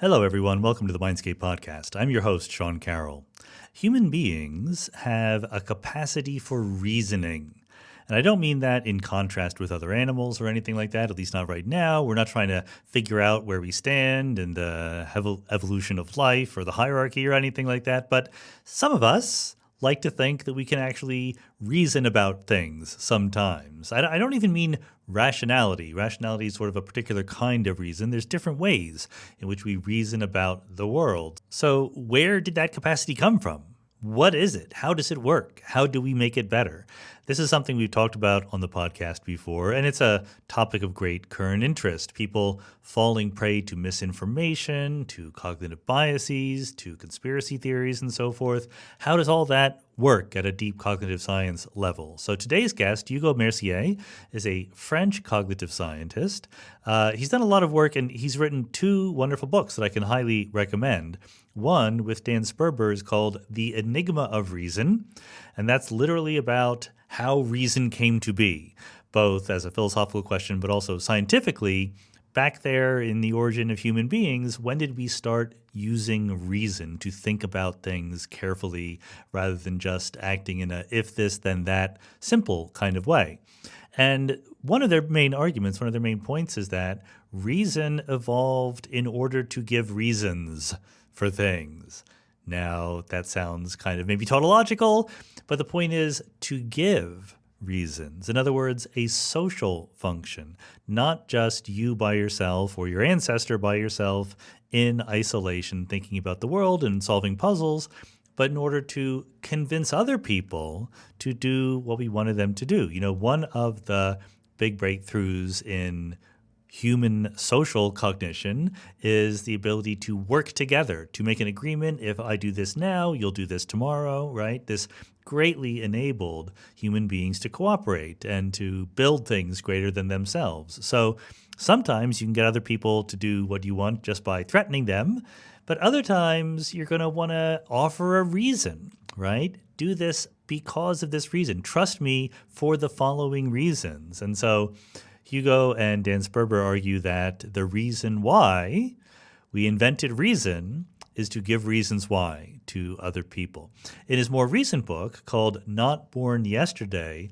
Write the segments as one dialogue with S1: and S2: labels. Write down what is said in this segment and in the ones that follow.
S1: Hello, everyone. Welcome to the Mindscape Podcast. I'm your host, Sean Carroll. Human beings have a capacity for reasoning. And I don't mean that in contrast with other animals or anything like that, at least not right now. We're not trying to figure out where we stand in the evolution of life or the hierarchy or anything like that. But some of us like to think that we can actually reason about things sometimes. I don't even mean rationality. Rationality is sort of a particular kind of reason. There's different ways in which we reason about the world. So where did that capacity come from? What is it? How does it work? How do we make it better? This is something we've talked about on the podcast before, and it's a topic of great current interest. People falling prey to misinformation, to cognitive biases, to conspiracy theories, and so forth. How does all that work at a deep cognitive science level? So today's guest, Hugo Mercier, is a French cognitive scientist. He's done a lot of work, and he's written two wonderful books that I can highly recommend. One with Dan Sperber is called The Enigma of Reason, and that's literally about how reason came to be, both as a philosophical question but also scientifically. Back there in the origin of human beings, when did we start using reason to think about things carefully rather than just acting in a if this then that simple kind of way? And one of their main arguments, one of their main points is that reason evolved in order to give reasons for things. Now, that sounds kind of maybe tautological, but the point is to give reasons. In other words, a social function, not just you by yourself or your ancestor by yourself in isolation thinking about the world and solving puzzles, but in order to convince other people to do what we wanted them to do. You know, one of the big breakthroughs in human social cognition is the ability to work together, to make an agreement. If I do this now, you'll do this tomorrow, right? This greatly enabled human beings to cooperate and to build things greater than themselves. So sometimes you can get other people to do what you want just by threatening them, but other times you're going to want to offer a reason, right? Do this because of this reason. Trust me for the following reasons. And so Hugo and Dan Sperber argue that the reason why we invented reason is to give reasons why to other people. In his more recent book called Not Born Yesterday,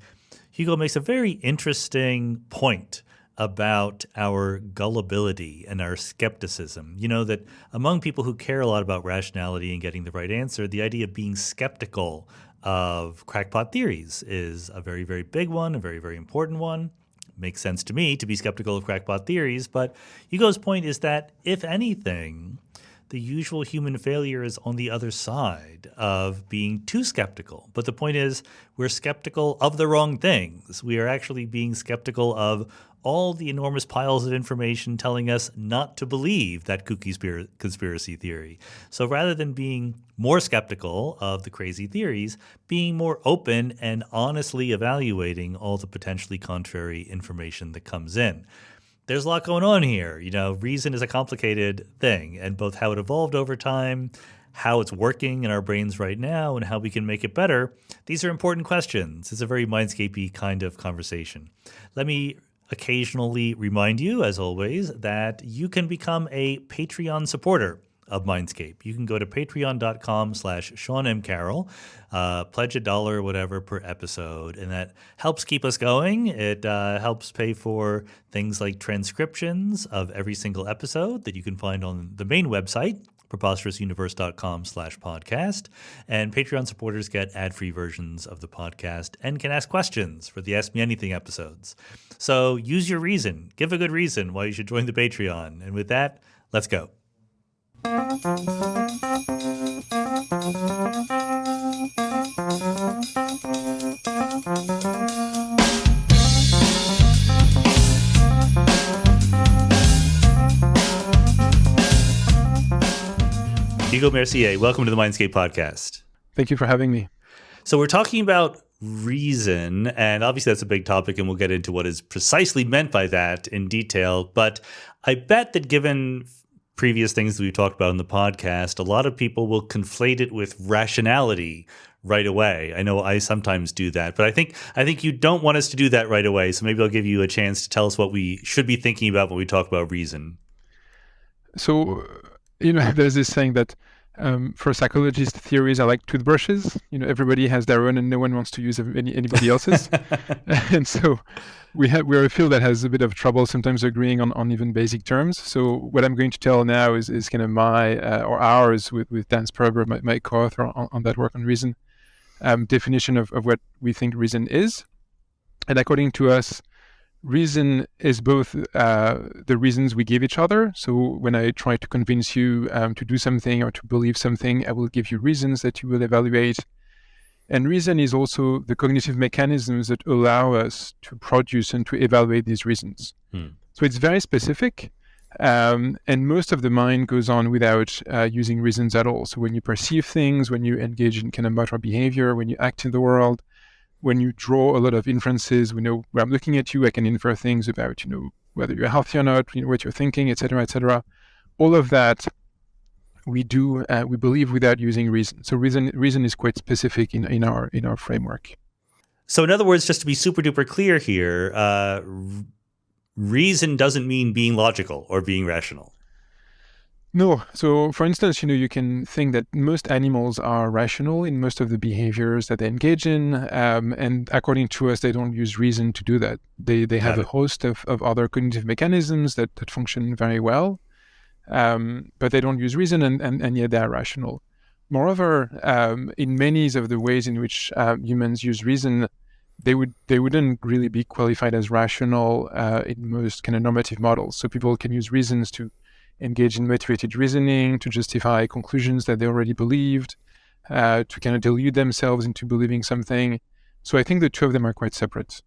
S1: Hugo makes a very interesting point about our gullibility and our skepticism. You know, that among people who care a lot about rationality and getting the right answer, the idea of being skeptical of crackpot theories is a very, very big one, a very, very important one. Makes sense to me to be skeptical of crackpot theories, but Hugo's point is that, if anything, the usual human failure is on the other side of being too skeptical. But the point is, we're skeptical of the wrong things. We are actually being skeptical of all the enormous piles of information telling us not to believe that kooky conspiracy theory. So rather than being more skeptical of the crazy theories, being more open and honestly evaluating all the potentially contrary information that comes in. There's a lot going on here. You know, reason is a complicated thing, and both how it evolved over time, how it's working in our brains right now, and how we can make it better. These are important questions. It's a very Mindscape-y kind of conversation. Let me occasionally remind you, as always, that you can become a Patreon supporter of Mindscape. You can go to patreon.com/Sean M. Carroll, pledge $1 or whatever per episode, and that helps keep us going. It helps pay for things like transcriptions of every single episode that you can find on the main website, preposterousuniverse.com/podcast. And Patreon supporters get ad-free versions of the podcast and can ask questions for the Ask Me Anything episodes. So use your reason. Give a good reason why you should join the Patreon. And with that, let's go. Hugo Mercier, welcome to the Mindscape Podcast.
S2: Thank you for having me.
S1: So we're talking about reason, and obviously that's a big topic, and we'll get into what is precisely meant by that in detail. But I bet that given previous things that we've talked about in the podcast, a lot of people will conflate it with rationality right away. I know I sometimes do that, but I think you don't want us to do that right away. So maybe I'll give you a chance to tell us what we should be thinking about when we talk about reason.
S2: So There's this saying that for psychologists, theories are like toothbrushes. Everybody has their own, and no one wants to use anybody else's. And so we're a field that has a bit of trouble sometimes agreeing on even basic terms. So what I'm going to tell now is kind of my or ours with Dan Sperber, my co-author on that work on reason, definition of what we think reason is. And according to us, reason is both the reasons we give each other. So when I try to convince you to do something or to believe something, I will give you reasons that you will evaluate. And reason is also the cognitive mechanisms that allow us to produce and to evaluate these reasons. So it's very specific. And most of the mind goes on without using reasons at all. So when you perceive things, when you engage in kind of motor behavior, when you act in the world, when you draw a lot of inferences, when I'm looking at you, I can infer things about, whether you're healthy or not, what you're thinking, etc., etc. All of that we do, we believe without using reason. So reason is quite specific in our framework.
S1: So in other words, just to be super duper clear here, reason doesn't mean being logical or being rational.
S2: No. So, for instance, you can think that most animals are rational in most of the behaviors that they engage in, and according to us, they don't use reason to do that. They have a host of other cognitive mechanisms that function very well, but they don't use reason, and yet they are rational. Moreover, in many of the ways in which humans use reason, they wouldn't really be qualified as rational in most kind of normative models. So people can use reasons to engage in motivated reasoning, to justify conclusions that they already believed, to kind of delude themselves into believing something. So I think the two of them are quite separate.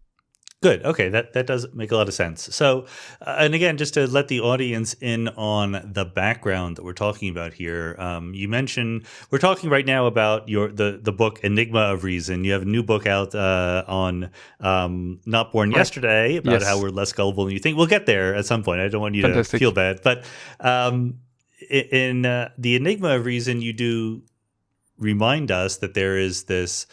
S1: Good. Okay, that does make a lot of sense. So, and again, just to let the audience in on the background that we're talking about here, you mentioned we're talking right now about the book Enigma of Reason. You have a new book out on Not Born Yesterday about how we're less gullible than you think. We'll get there at some point. I don't want you to feel bad, but in the Enigma of Reason, you do remind us that there is this.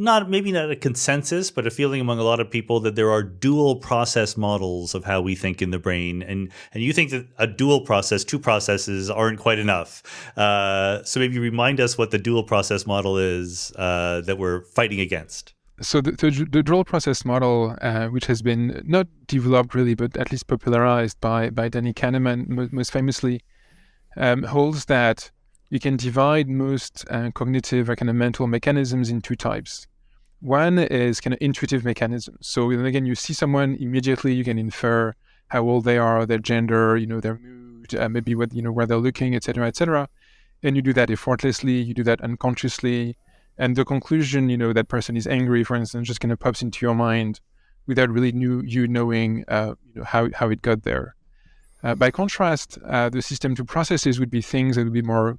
S1: Maybe not a consensus, but a feeling among a lot of people that there are dual process models of how we think in the brain. And you think that a dual process, two processes aren't quite enough. So maybe remind us what the dual process model is that we're fighting against.
S2: So the dual process model, which has been not developed really, but at least popularized by Danny Kahneman most famously, holds that you can divide most cognitive or kind of mental mechanisms in two types. One is kind of intuitive mechanisms. So again, you see someone immediately, you can infer how old they are, their gender, their mood, maybe what where they're looking, etc., etc. And you do that effortlessly, you do that unconsciously, and the conclusion, that person is angry, for instance, just kind of pops into your mind without really knowing, how it got there. By contrast, the system two processes would be things that would be more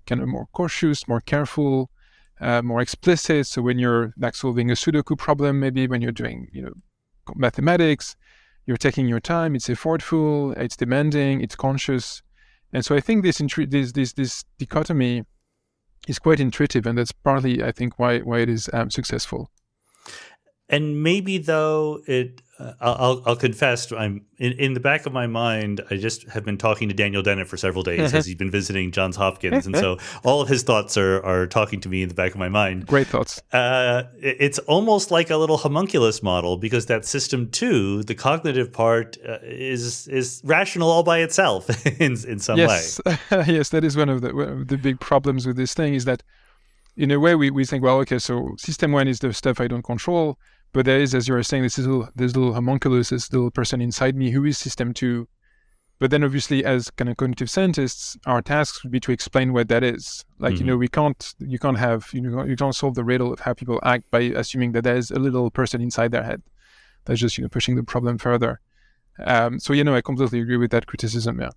S2: cautious, more careful, more explicit. So when you're like solving a Sudoku problem, maybe when you're doing, mathematics, you're taking your time, it's effortful, it's demanding, it's conscious. And so I think this dichotomy is quite intuitive, and that's partly, I think, why it is successful.
S1: And maybe though I'll confess, I'm in the back of my mind, I just have been talking to Daniel Dennett for several days as he's been visiting Johns Hopkins. And so all of his thoughts are talking to me in the back of my mind.
S2: Great thoughts.
S1: It's almost like a little homunculus model, because that system two, the cognitive part, is rational all by itself in some way.
S2: Yes, that is one of the big problems with this thing, is that in a way we think, well, okay, so system one is the stuff I don't control. But there is, as you were saying, this little homunculus, this little person inside me who is system two. But then obviously, as kind of cognitive scientists, our task would be to explain what that is. Like, you can't solve the riddle of how people act by assuming that there's a little person inside their head. That's just, pushing the problem further. So, I completely agree with that criticism, yeah.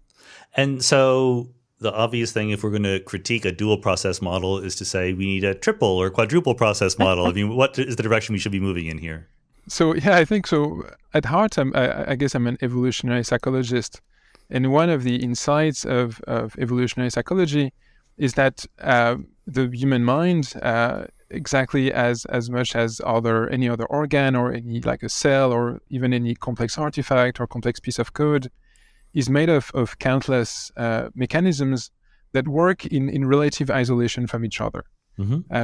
S1: And so the obvious thing, if we're going to critique a dual process model, is to say we need a triple or quadruple process model. I mean, what is the direction we should be moving in here?
S2: So, yeah, I think so. At heart, I guess I'm an evolutionary psychologist. And one of the insights of evolutionary psychology is that the human mind, exactly as much as any other organ or any like a cell or even any complex artifact or complex piece of code, is made of countless mechanisms that work in relative isolation from each other.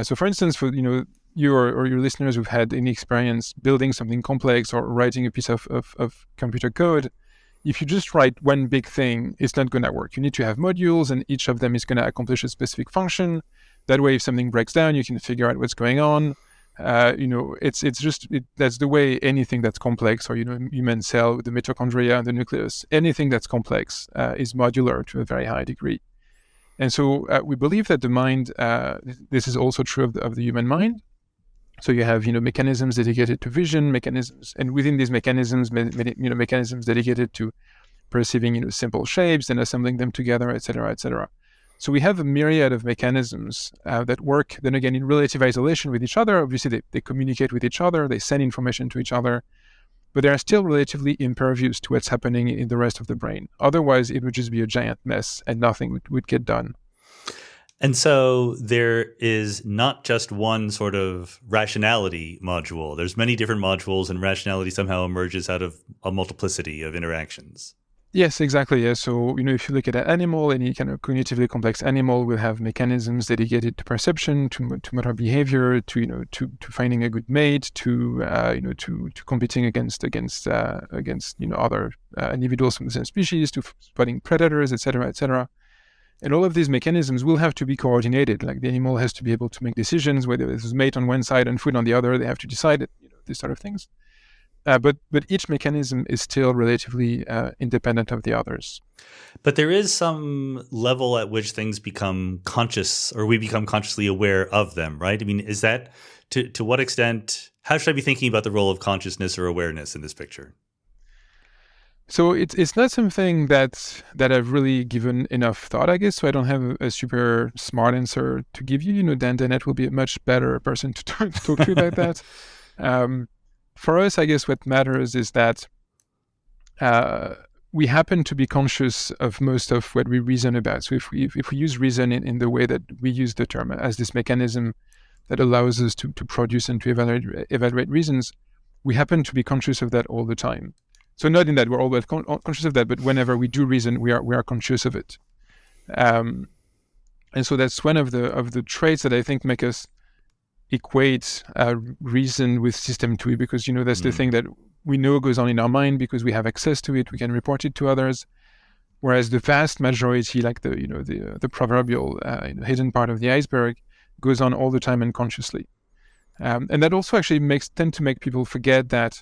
S2: So for instance, for you or your listeners who've had any experience building something complex or writing a piece of computer code, if you just write one big thing, it's not going to work. You need to have modules, and each of them is going to accomplish a specific function. That way, if something breaks down, you can figure out what's going on. That's the way anything that's complex, or human cell, the mitochondria, the nucleus, anything that's complex is modular to a very high degree. And so we believe that the mind, this is also true of the human mind. So you have mechanisms dedicated to vision, mechanisms, and within these mechanisms, mechanisms dedicated to perceiving simple shapes and assembling them together, etc., etc. So we have a myriad of mechanisms that work, then again, in relative isolation with each other. Obviously, they communicate with each other, they send information to each other, but they are still relatively impervious to what's happening in the rest of the brain. Otherwise, it would just be a giant mess and nothing would get done.
S1: And so there is not just one sort of rationality module. There's many different modules, and rationality somehow emerges out of a multiplicity of interactions.
S2: Yes, exactly. Yeah. So, if you look at an animal, any kind of cognitively complex animal will have mechanisms dedicated to perception, to motor behavior, to finding a good mate, to competing against other individuals from the same species, to spotting predators, etc., etc. And all of these mechanisms will have to be coordinated. Like the animal has to be able to make decisions, whether there's mate on one side and food on the other. They have to decide it. These sort of things. But each mechanism is still relatively independent of the others.
S1: But there is some level at which things become conscious, or we become consciously aware of them, right? I mean, is that to what extent? How should I be thinking about the role of consciousness or awareness in this picture?
S2: So it's not something that I've really given enough thought, I guess. So I don't have a super smart answer to give you. Dan will be a much better person to talk to about that. For us, I guess what matters is that we happen to be conscious of most of what we reason about. So if we use reason in the way that we use the term as this mechanism that allows us to produce and to evaluate reasons, we happen to be conscious of that all the time. So not in that we're always conscious of that, but whenever we do reason, we are conscious of it. And so that's one of the traits that I think make us equate reason with system theory, because that's the thing that we know goes on in our mind because we have access to it, we can report it to others. Whereas the vast majority, like the proverbial hidden part of the iceberg, goes on all the time unconsciously. And that also actually tend to make people forget that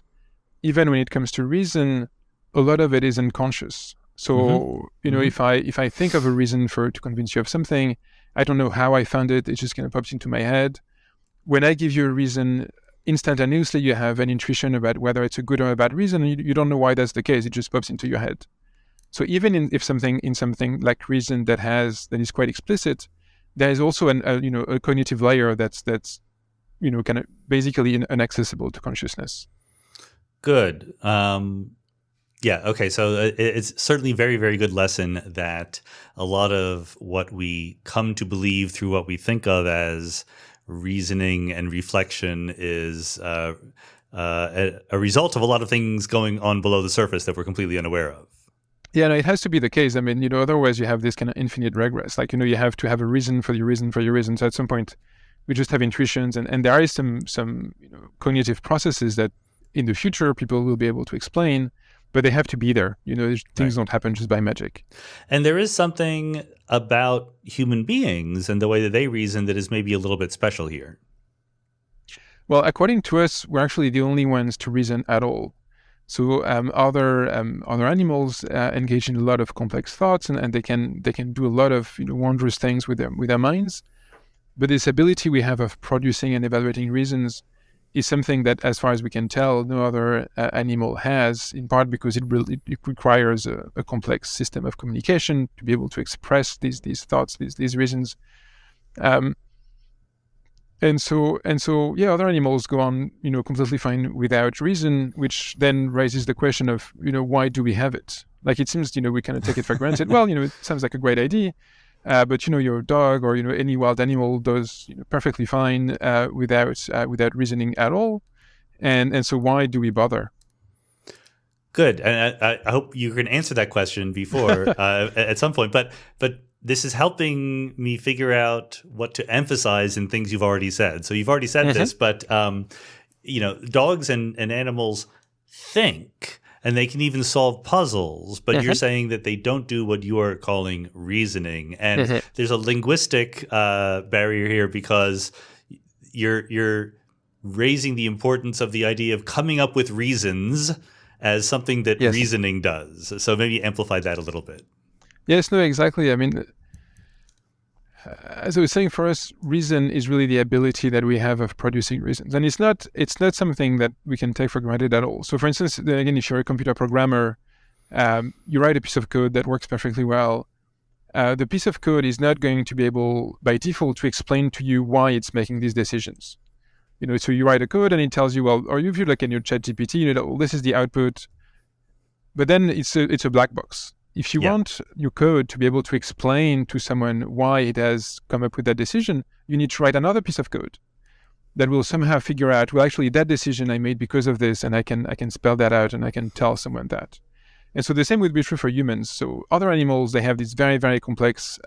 S2: even when it comes to reason, a lot of it is unconscious. So, if I think of a reason to convince you of something, I don't know how I found it. It just kind of pops into my head. When I give you a reason, instantaneously you have an intuition about whether it's a good or a bad reason. And you don't know why that's the case. It just pops into your head. So even in something like reason that is quite explicit, there is also a cognitive layer that's kind of basically inaccessible to consciousness.
S1: Good. Yeah. Okay. So it's certainly a very, very good lesson that a lot of what we come to believe through what we think of as reasoning and reflection is a result of a lot of things going on below the surface that we're completely unaware of.
S2: Yeah, no, it has to be the case. I mean, otherwise you have this kind of infinite regress. Like, you have to have a reason for your reason for your reason. So at some point, we just have intuitions, and there is some cognitive processes that in the future people will be able to explain, but they have to be there. Things don't happen just by magic.
S1: And there is something about human beings and the way that they reason that is maybe a little bit special here.
S2: Well, according to us, we're actually the only ones to reason at all. So other animals engage in a lot of complex thoughts, and they can do a lot of wondrous things with their minds. But this ability we have of producing and evaluating reasons is something that, as far as we can tell, no other animal has, in part because it requires a complex system of communication to be able to express these thoughts, these reasons. And so, other animals go on, completely fine without reason, which then raises the question of, why do we have it? Like, it seems, we kind of take it for granted. Well, it sounds like a great idea. But your dog or any wild animal does perfectly fine without reasoning at all, and so why do we bother?
S1: Good, and I hope you can answer that question before at some point. But this is helping me figure out what to emphasize in things you've already said. So you've already said this, but dogs and animals think, and they can even solve puzzles, but you're saying that they don't do what you are calling reasoning. And there's a linguistic barrier here because you're raising the importance of the idea of coming up with reasons as something that reasoning does. So maybe amplify that a little bit.
S2: Yes, no, exactly. I mean, as I was saying, for us, reason is really the ability that we have of producing reasons. And it's not something that we can take for granted at all. So for instance, again, if you're a computer programmer, you write a piece of code that works perfectly well. The piece of code is not going to be able, by default, to explain to you why it's making these decisions. So you write a code and it tells you, well, or if you look in your ChatGPT, well, this is the output. But then it's a black box. If you want your code to be able to explain to someone why it has come up with that decision, you need to write another piece of code that will somehow figure out, well, actually, that decision I made because of this, and I can spell that out and I can tell someone that. And so the same would be true for humans. So other animals, they have this very, very complex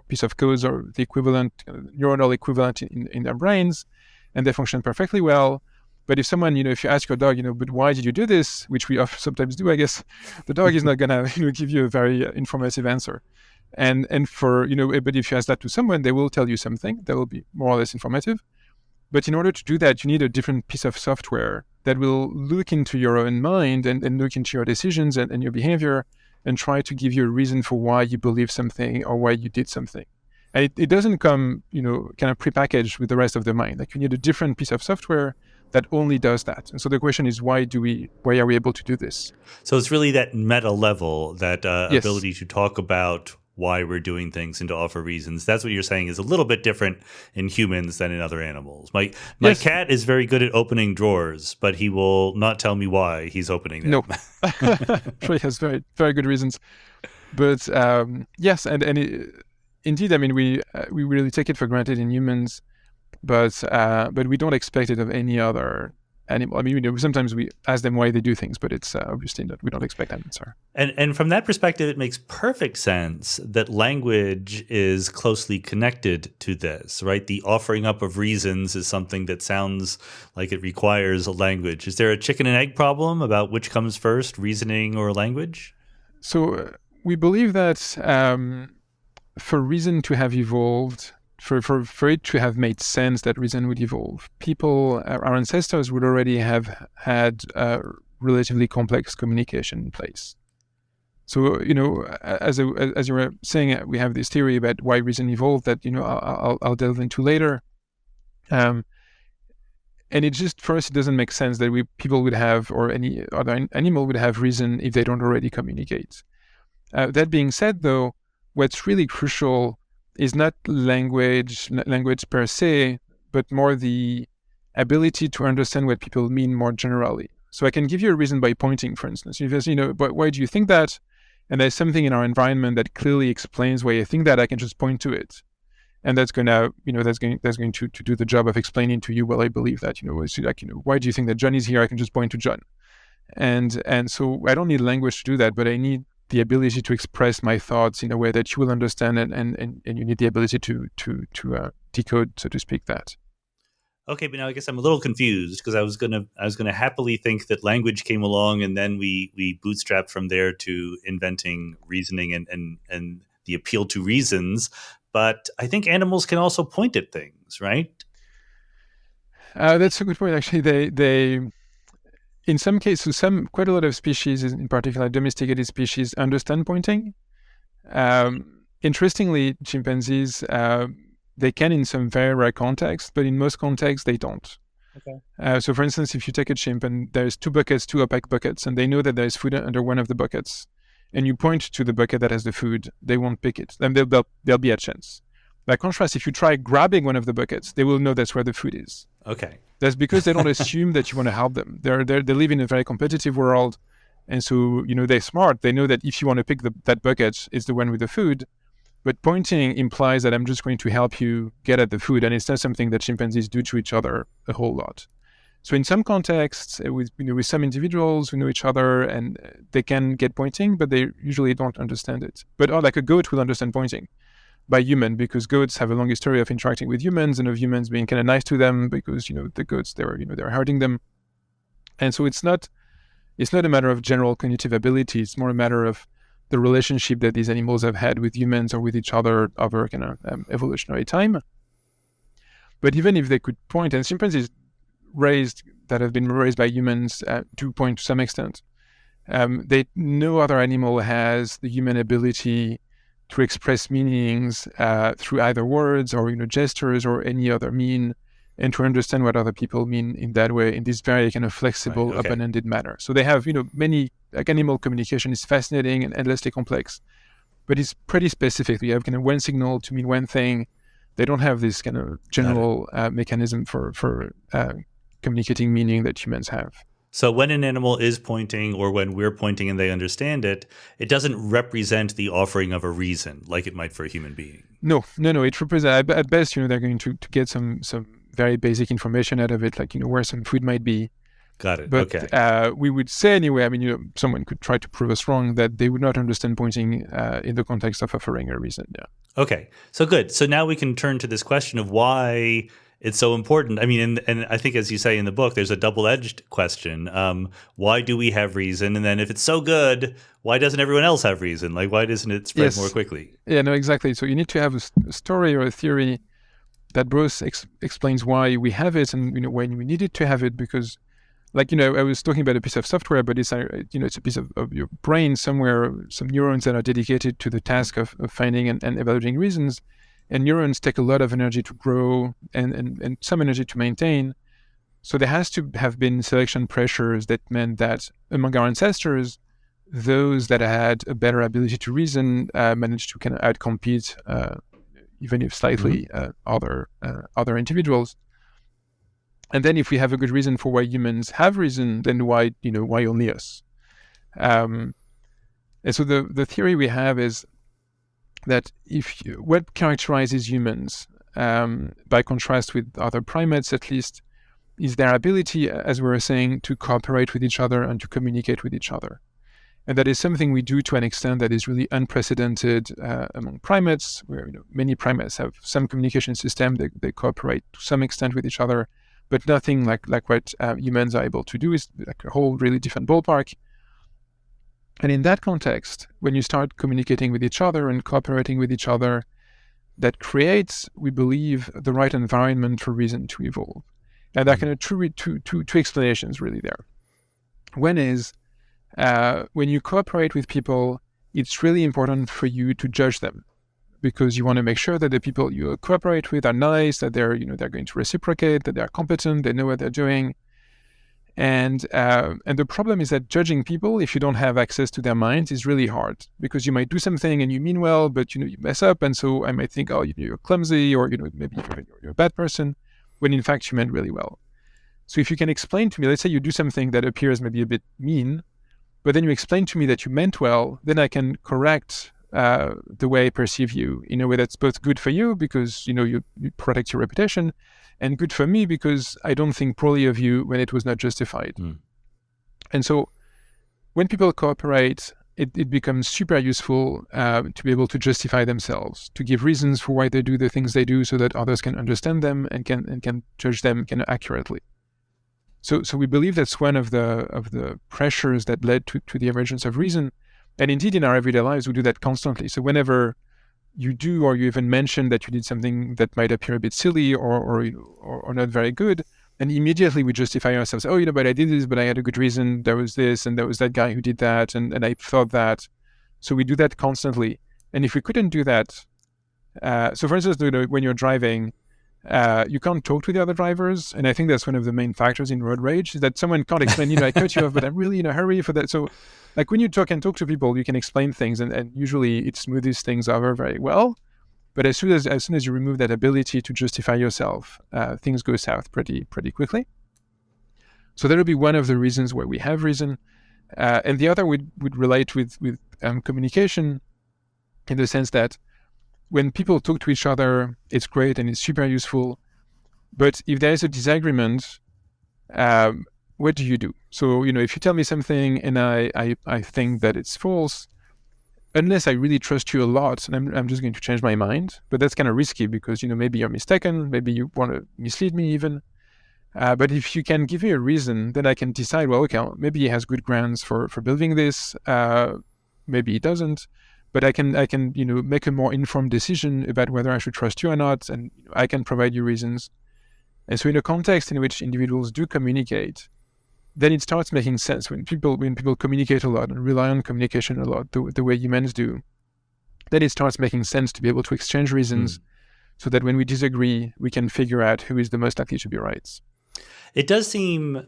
S2: piece of code or the equivalent, neuronal equivalent in their brains, and they function perfectly well. But if someone, if you ask your dog, but why did you do this, which we sometimes do, I guess, the dog is not gonna, give you a very informative answer. And for, but if you ask that to someone, they will tell you something that will be more or less informative. But in order to do that, you need a different piece of software that will look into your own mind and look into your decisions and your behavior and try to give you a reason for why you believe something or why you did something. And it doesn't come, kind of prepackaged with the rest of the mind. Like you need a different piece of software that only does that. And so the question is, why are we able to do this?
S1: So it's really that meta level, that ability to talk about why we're doing things and to offer reasons. That's what you're saying is a little bit different in humans than in other animals. My cat is very good at opening drawers, but he will not tell me why he's opening them.
S2: No, sure, he has very, very good reasons. But yes, and indeed, I mean, we really take it for granted in humans. But we don't expect it of any other animal. I mean, sometimes we ask them why they do things, but it's obviously that we don't expect an answer.
S1: And from that perspective, it makes perfect sense that language is closely connected to this, right? The offering up of reasons is something that sounds like it requires a language. Is there a chicken and egg problem about which comes first, reasoning or language?
S2: So we believe that for reason to have evolved, for it to have made sense that reason would evolve, our ancestors would already have had relatively complex communication in place. So, as you were saying, we have this theory about why reason evolved that, I'll delve into later. And it just, for us, it doesn't make sense that people would have, or any other animal would have reason if they don't already communicate. That being said, though, what's really crucial is not language per se, but more the ability to understand what people mean more generally. So I can give you a reason by pointing, for instance. If you say, but why do you think that? And there's something in our environment that clearly explains why you think that, I can just point to it. And that's going to, that's going to do the job of explaining to you, well, I believe that, it's like, why do you think that John is here? I can just point to John. And so I don't need language to do that, but I need the ability to express my thoughts in a way that you will understand, and you need the ability to decode, so to speak, that.
S1: Okay, but now I guess I'm a little confused because I was gonna happily think that language came along and then we bootstrapped from there to inventing reasoning and the appeal to reasons. But I think animals can also point at things, right?
S2: That's a good point. Actually, they in some cases, quite a lot of species, in particular domesticated species, understand pointing. Interestingly, chimpanzees, they can in some very rare contexts, but in most contexts, they don't. Okay. So for instance, if you take a chimp and there's two opaque buckets, and they know that there's food under one of the buckets, and you point to the bucket that has the food, they won't pick it. Then there'll be a chance. By contrast, if you try grabbing one of the buckets, they will know that's where the food is.
S1: Okay.
S2: That's because they don't assume that you want to help them. They live in a very competitive world, and so they're smart. They know that if you want to pick that bucket, it's the one with the food. But pointing implies that I'm just going to help you get at the food, and it's not something that chimpanzees do to each other a whole lot. So in some contexts, with some individuals who know each other, and they can get pointing, but they usually don't understand it. But like a goat will understand pointing. by human, because goats have a long history of interacting with humans and of humans being kind of nice to them because, the goats, they're hurting them. And so it's not a matter of general cognitive ability. It's more a matter of the relationship that these animals have had with humans or with each other over kind of evolutionary time. But even if they could point, and chimpanzees that have been raised by humans do point to some extent, no other animal has the human ability to express meanings through either words or gestures or any other mean, and to understand what other people mean in that way, in this very kind of flexible, right, open-ended manner. So they have, many, like animal communication is fascinating and endlessly complex, but it's pretty specific. You have kind of one signal to mean one thing. They don't have this kind of general mechanism for communicating meaning that humans have.
S1: So when an animal is pointing or when we're pointing and they understand it, it doesn't represent the offering of a reason like it might for a human being.
S2: No. It represents, at best, they're going to get some very basic information out of it, like, where some food might be.
S1: Got it.
S2: But
S1: okay.
S2: We would say anyway, someone could try to prove us wrong, that they would not understand pointing in the context of offering a reason. Yeah.
S1: Okay. So good. So now we can turn to this question of why it's so important. And I think, as you say in the book, there's a double-edged question. Why do we have reason? And then if it's so good, why doesn't everyone else have reason? Like, why doesn't it spread more quickly?
S2: Yeah, no, exactly. So you need to have a story or a theory that both explains why we have it and, when we needed to have it, because, like, I was talking about a piece of software, but it's, it's a piece of your brain somewhere, some neurons that are dedicated to the task of finding and evaluating reasons. And neurons take a lot of energy to grow and some energy to maintain. So there has to have been selection pressures that meant that among our ancestors, those that had a better ability to reason managed to kind of outcompete, even if slightly, other individuals. And then if we have a good reason for why humans have reason, then why only us? And so the theory we have is that what characterizes humans, by contrast with other primates at least, is their ability, as we were saying, to cooperate with each other and to communicate with each other. And that is something we do to an extent that is really unprecedented among primates, where many primates have some communication system, they cooperate to some extent with each other, but nothing like what humans are able to do. Is like a whole really different ballpark. And in that context, when you start communicating with each other and cooperating with each other, that creates, we believe, the right environment for reason to evolve. And there are kind of two explanations really there. One is, when you cooperate with people, it's really important for you to judge them, because you want to make sure that the people you cooperate with are nice, that they're going to reciprocate, that they're competent, they know what they're doing. And the problem is that judging people, if you don't have access to their minds, is really hard, because you might do something and you mean well, but you mess up, and so I might think, oh, you're clumsy, or maybe you're a bad person, when in fact you meant really well. So if you can explain to me, let's say you do something that appears maybe a bit mean, but then you explain to me that you meant well, then I can correct the way I perceive you in a way that's both good for you, because you protect your reputation, and good for me because I don't think poorly of you when it was not justified. And so when people cooperate, it becomes super useful to be able to justify themselves, to give reasons for why they do the things they do, so that others can understand them and can judge them kind of accurately. So we believe that's one of the pressures that led to the emergence of reason. And indeed, in our everyday lives, we do that constantly. So whenever you do, or you even mention that you did something that might appear a bit silly or not very good, and immediately we justify ourselves. Oh, but I did this, but I had a good reason. There was this, and there was that guy who did that, and I thought that. So we do that constantly. And if we couldn't do that, so for instance, when you're driving, you can't talk to the other drivers, and I think that's one of the main factors in road rage, is that someone can't explain, I cut you off, but I'm really in a hurry for that. So like when you talk to people, you can explain things, and usually it smoothes things over very well. But as soon as you remove that ability to justify yourself, things go south pretty quickly. So that would be one of the reasons why we have reason. And the other would relate with communication, in the sense that when people talk to each other, it's great and it's super useful. But if there is a disagreement, what do you do? So, if you tell me something and I think that it's false, unless I really trust you a lot, and I'm just going to change my mind. But that's kind of risky because, maybe you're mistaken, maybe you want to mislead me even. But if you can give me a reason, then I can decide, well, okay, maybe he has good grounds for building this. Maybe he doesn't. But I can make a more informed decision about whether I should trust you or not, and I can provide you reasons. And so in a context in which individuals do communicate, then it starts making sense. When people communicate a lot and rely on communication a lot, the way humans do, then it starts making sense to be able to exchange reasons so that when we disagree, we can figure out who is the most likely to be right.
S1: It does seem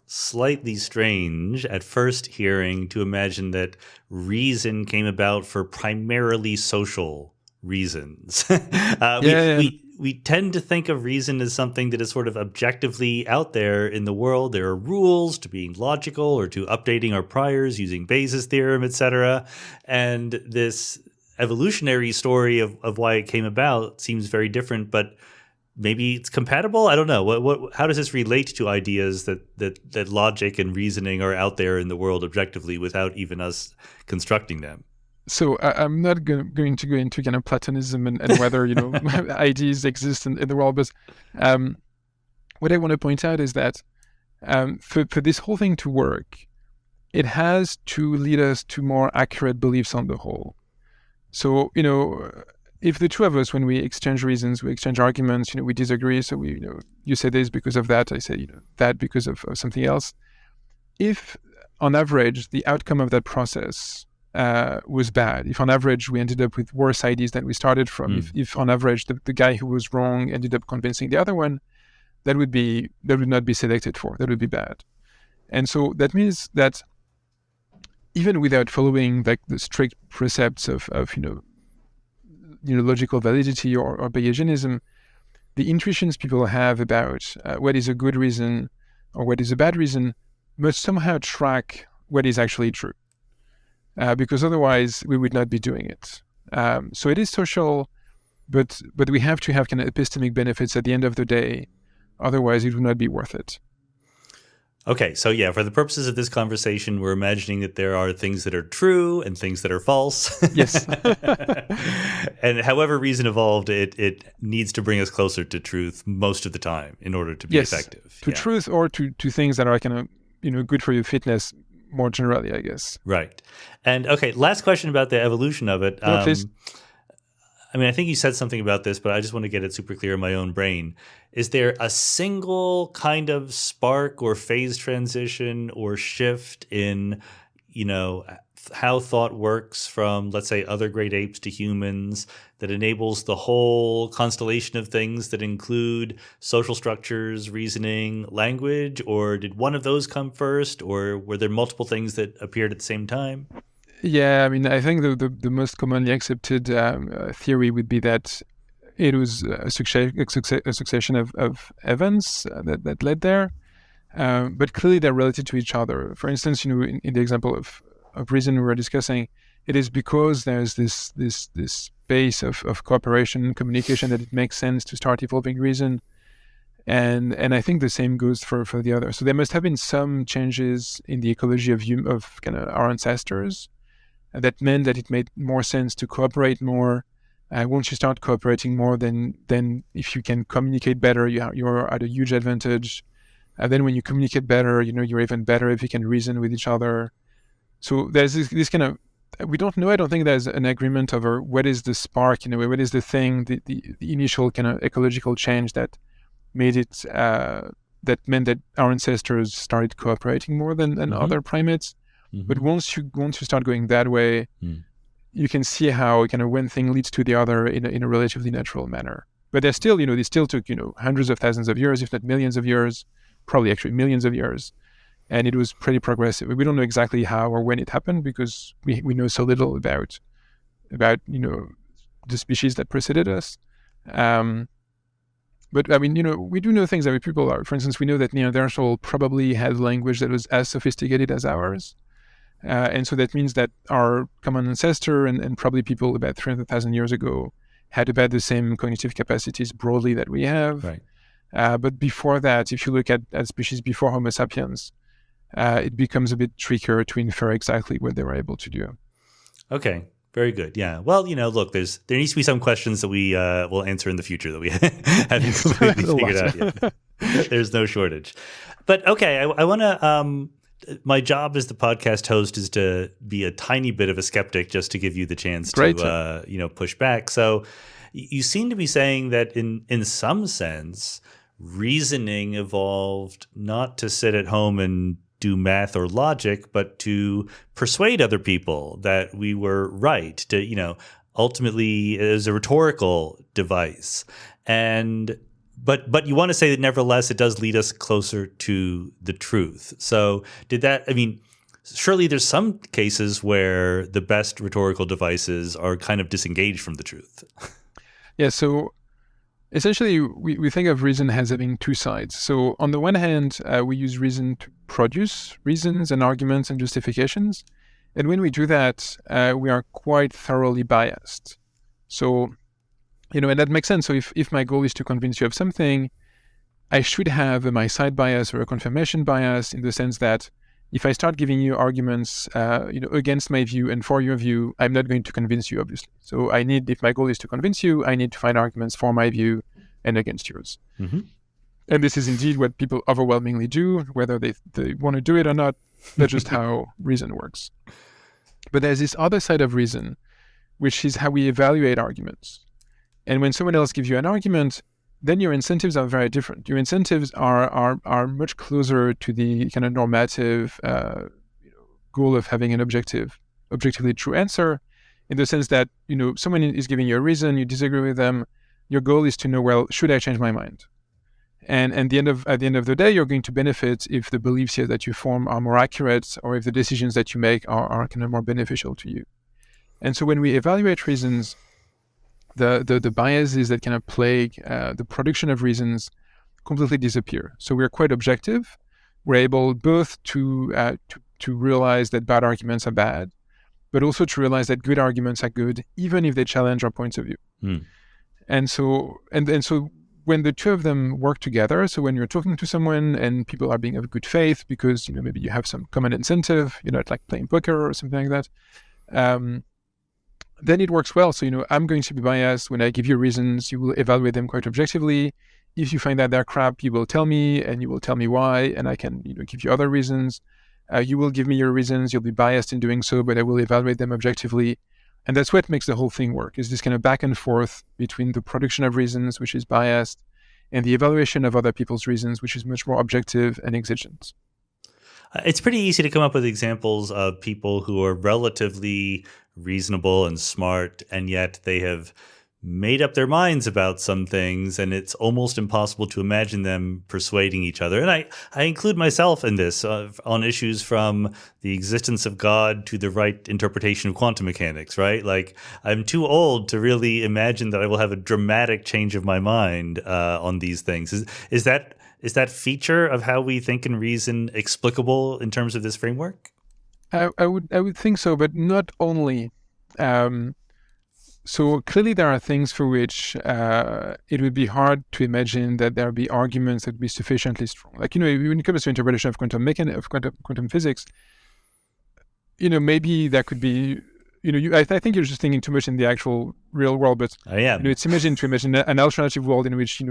S1: slightly strange at first hearing to imagine that reason came about for primarily social reasons. We tend to think of reason as something that is sort of objectively out there in the world. There are rules to being logical or to updating our priors using Bayes' theorem, etc. And this evolutionary story of why it came about seems very different, but maybe it's compatible. I don't know. How does this relate to ideas that logic and reasoning are out there in the world objectively without even us constructing them?
S2: So I'm not going to go into kind of Platonism and whether ideas exist in the world, but what I want to point out is that for this whole thing to work, it has to lead us to more accurate beliefs on the whole. So if the two of us, when we exchange reasons, we exchange arguments, we disagree. So you say this because of that, I say that because of something else. If on average the outcome of that process was bad, if on average we ended up with worse ideas than we started from, if on average the guy who was wrong ended up convincing the other one, that would not be selected for. That would be bad. And so that means that even without following like the strict precepts of logical validity or Bayesianism, the intuitions people have about what is a good reason or what is a bad reason must somehow track what is actually true. Because otherwise we would not be doing it. So it is social, but we have to have kind of epistemic benefits at the end of the day. Otherwise, it would not be worth it.
S1: Okay, so for the purposes of this conversation, we're imagining that there are things that are true and things that are false.
S2: Yes.
S1: And however reason evolved, it needs to bring us closer to truth most of the time in order to be effective.
S2: To truth or to things that are kind of good for your fitness more generally, I guess.
S1: Right. And okay, last question about the evolution of it.
S2: Please.
S1: I mean, I think you said something about this, but I just want to get it super clear in my own brain. Is there a single kind of spark or phase transition or shift in, how thought works from, let's say, other great apes to humans that enables the whole constellation of things that include social structures, reasoning, language? Or did one of those come first? Or were there multiple things that appeared at the same time?
S2: Yeah, I mean, I think the most commonly accepted theory would be that it was a succession of events that led there, but clearly they're related to each other. For instance, in the example of reason we were discussing, it is because there's this space of cooperation and communication that it makes sense to start evolving reason, and I think the same goes for the other. So there must have been some changes in the ecology of kind of our ancestors that meant that it made more sense to cooperate more. Once you start cooperating more, then if you can communicate better, you're at a huge advantage. And then when you communicate better, you're even better if you can reason with each other. So there's this kind of, we don't know, I don't think there's an agreement over what is the spark, what is the thing, the initial kind of ecological change that made it, that meant that our ancestors started cooperating more than other primates. Mm-hmm. But once you start going that way, you can see how kind of one thing leads to the other in a relatively natural manner. But they still took hundreds of thousands of years, if not millions of years, probably actually millions of years, and it was pretty progressive. We don't know exactly how or when it happened because we know so little about the species that preceded us. But I mean, we do know things that people are. For instance, we know that Neanderthal probably had language that was as sophisticated as ours. And so that means that our common ancestor and probably people about 300,000 years ago had about the same cognitive capacities broadly that we have.
S1: Right.
S2: But before that, if you look at species before Homo sapiens, it becomes a bit trickier to infer exactly what they were able to do.
S1: Okay. Very good. Yeah. Well, look, there needs to be some questions that we will answer in the future that we haven't completely figured out yet. There's no shortage. But okay, I want to. My job as the podcast host is to be a tiny bit of a skeptic, just to give you the chance to push back. So you seem to be saying that in some sense, reasoning evolved not to sit at home and do math or logic, but to persuade other people that we were right, to, ultimately as a rhetorical device. But you want to say that nevertheless it does lead us closer to the truth. So surely there's some cases where the best rhetorical devices are kind of disengaged from the truth.
S2: Yeah, so essentially, we think of reason as having two sides. So on the one hand, we use reason to produce reasons and arguments and justifications. And when we do that, we are quite thoroughly biased. So, and that makes sense. So if my goal is to convince you of something, I should have my side bias or a confirmation bias, in the sense that if I start giving you arguments, against my view and for your view, I'm not going to convince you, obviously. So if my goal is to convince you, I need to find arguments for my view and against yours.
S1: Mm-hmm.
S2: And this is indeed what people overwhelmingly do, whether they want to do it or not. That's just how reason works. But there's this other side of reason, which is how we evaluate arguments. And when someone else gives you an argument, then your incentives are very different. Your incentives are much closer to the kind of normative goal of having an objectively true answer, in the sense that, someone is giving you a reason, you disagree with them. Your goal is to know, well, should I change my mind? And at the end of the day, you're going to benefit if the beliefs here that you form are more accurate, or if the decisions that you make are kind of more beneficial to you. And so when we evaluate reasons, the biases that kind of plague the production of reasons completely disappear. So we're quite objective. We're able both to realize that bad arguments are bad, but also to realize that good arguments are good, even if they challenge our points of view.
S1: Mm.
S2: And so when the two of them work together, so when you're talking to someone and people are being of good faith because maybe you have some common incentive, like playing poker or something like that, then it works well. So, I'm going to be biased. When I give you reasons, you will evaluate them quite objectively. If you find that they're crap, you will tell me, and you will tell me why, and I can give you other reasons. You will give me your reasons. You'll be biased in doing so, but I will evaluate them objectively. And that's what makes the whole thing work, is this kind of back and forth between the production of reasons, which is biased, and the evaluation of other people's reasons, which is much more objective and exigent.
S1: It's pretty easy to come up with examples of people who are relatively reasonable and smart, and yet they have made up their minds about some things, and it's almost impossible to imagine them persuading each other. And I include myself in this on issues from the existence of God to the right interpretation of quantum mechanics, right? Like, I'm too old to really imagine that I will have a dramatic change of my mind on these things. Is that feature of how we think and reason explicable in terms of this framework?
S2: I would think so, but not only. So clearly there are things for which it would be hard to imagine that there would be arguments that would be sufficiently strong. Like, when it comes to interpretation of quantum physics, maybe that could be, I think you're just thinking too much in the actual real world, but
S1: I am.
S2: It's imagine an alternative world in which,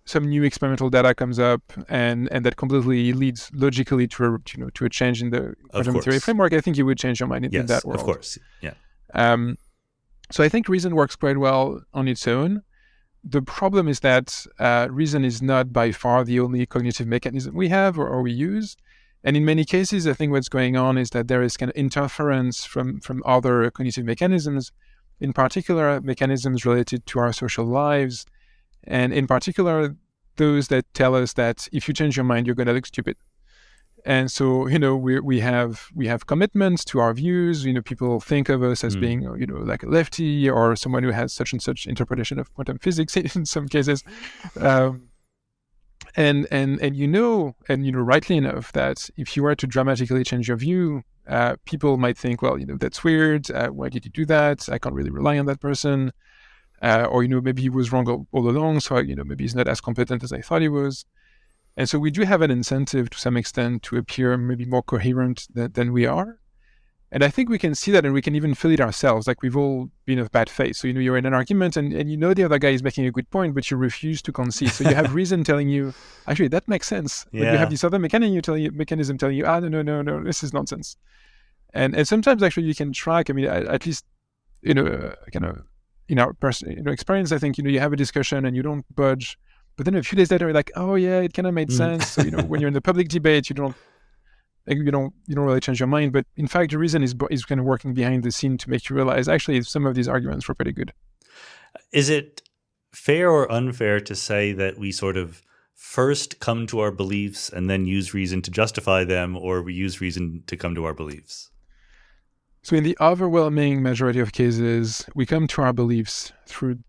S2: some new experimental data comes up and that completely leads logically to a change in the quantum theory framework. I think you would change your mind in that world.
S1: Of course. Yeah.
S2: So I think reason works quite well on its own. The problem is that reason is not by far the only cognitive mechanism we have or we use. And in many cases, I think what's going on is that there is kind of interference from other cognitive mechanisms, in particular mechanisms related to our social lives, and in particular those that tell us that if you change your mind, you're going to look stupid. And so, we have commitments to our views. People think of us as being, like a lefty or someone who has such and such interpretation of quantum physics in some cases. And rightly enough, that if you were to dramatically change your view, people might think, well, that's weird. Why did you do that? I can't really rely on that person. Or maybe he was wrong all along. So, maybe he's not as competent as I thought he was. And so we do have an incentive to some extent to appear maybe more coherent than we are. And I think we can see that, and we can even feel it ourselves. Like, we've all been of bad faith. So, you're in an argument and the other guy is making a good point, but you refuse to concede. So you have reason telling you, actually, that makes sense.
S1: Yeah.
S2: But you have this other mechanism telling you, no, this is nonsense. And sometimes actually you can track, at least, kind of in our personal experience, I think, you have a discussion and you don't budge. But then a few days later, you're like, oh yeah, it kind of made sense. So, when you're in the public debate, you don't really change your mind, but in fact, the reason is kind of working behind the scene to make you realize actually some of these arguments were pretty good.
S1: Is it fair or unfair to say that we sort of first come to our beliefs and then use reason to justify them, or we use reason to come to our beliefs?
S2: So in the overwhelming majority of cases, we come to our beliefs through,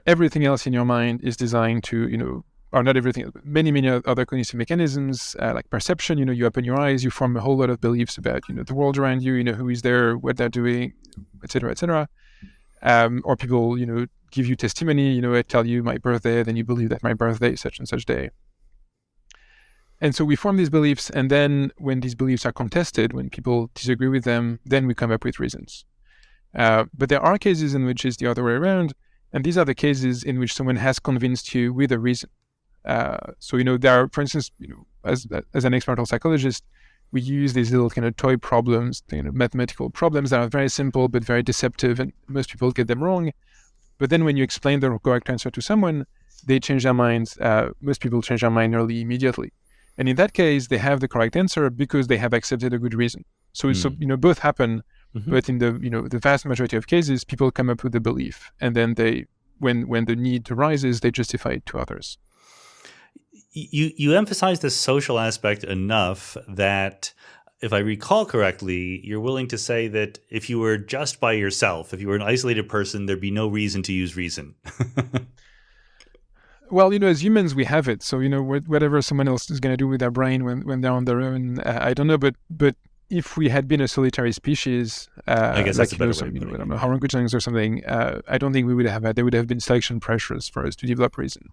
S2: everything else in your mind is designed to, or not everything, many other cognitive mechanisms, like perception. You open your eyes, you form a whole lot of beliefs about, the world around you, who is there, what they're doing, etc., etc. Or people, give you testimony, I tell you my birthday, then you believe that my birthday is such and such day. And so we form these beliefs, and then when these beliefs are contested, when people disagree with them, then we come up with reasons. But there are cases in which it's the other way around, and these are the cases in which someone has convinced you with a reason. So, there are, for instance, as an experimental psychologist, we use these little kind of toy problems, mathematical problems that are very simple but very deceptive, and most people get them wrong. But then when you explain the correct answer to someone, they change their minds. Most people change their mind nearly immediately. And in that case, they have the correct answer because they have accepted a good reason. So, both happen, but in the vast majority of cases, people come up with a belief, and then when the need arises, they justify it to others.
S1: You emphasize the social aspect enough that, if I recall correctly, you're willing to say that if you were just by yourself, if you were an isolated person, there'd be no reason to use reason.
S2: Well, as humans, we have it. So, whatever someone else is going to do with their brain when they're on their own, I don't know. But if we had been a solitary species,
S1: I guess
S2: like,
S1: that's a better way of putting it.
S2: I don't know, orangutans or something, I don't think we would have had. There would have been selection pressures for us to develop reason.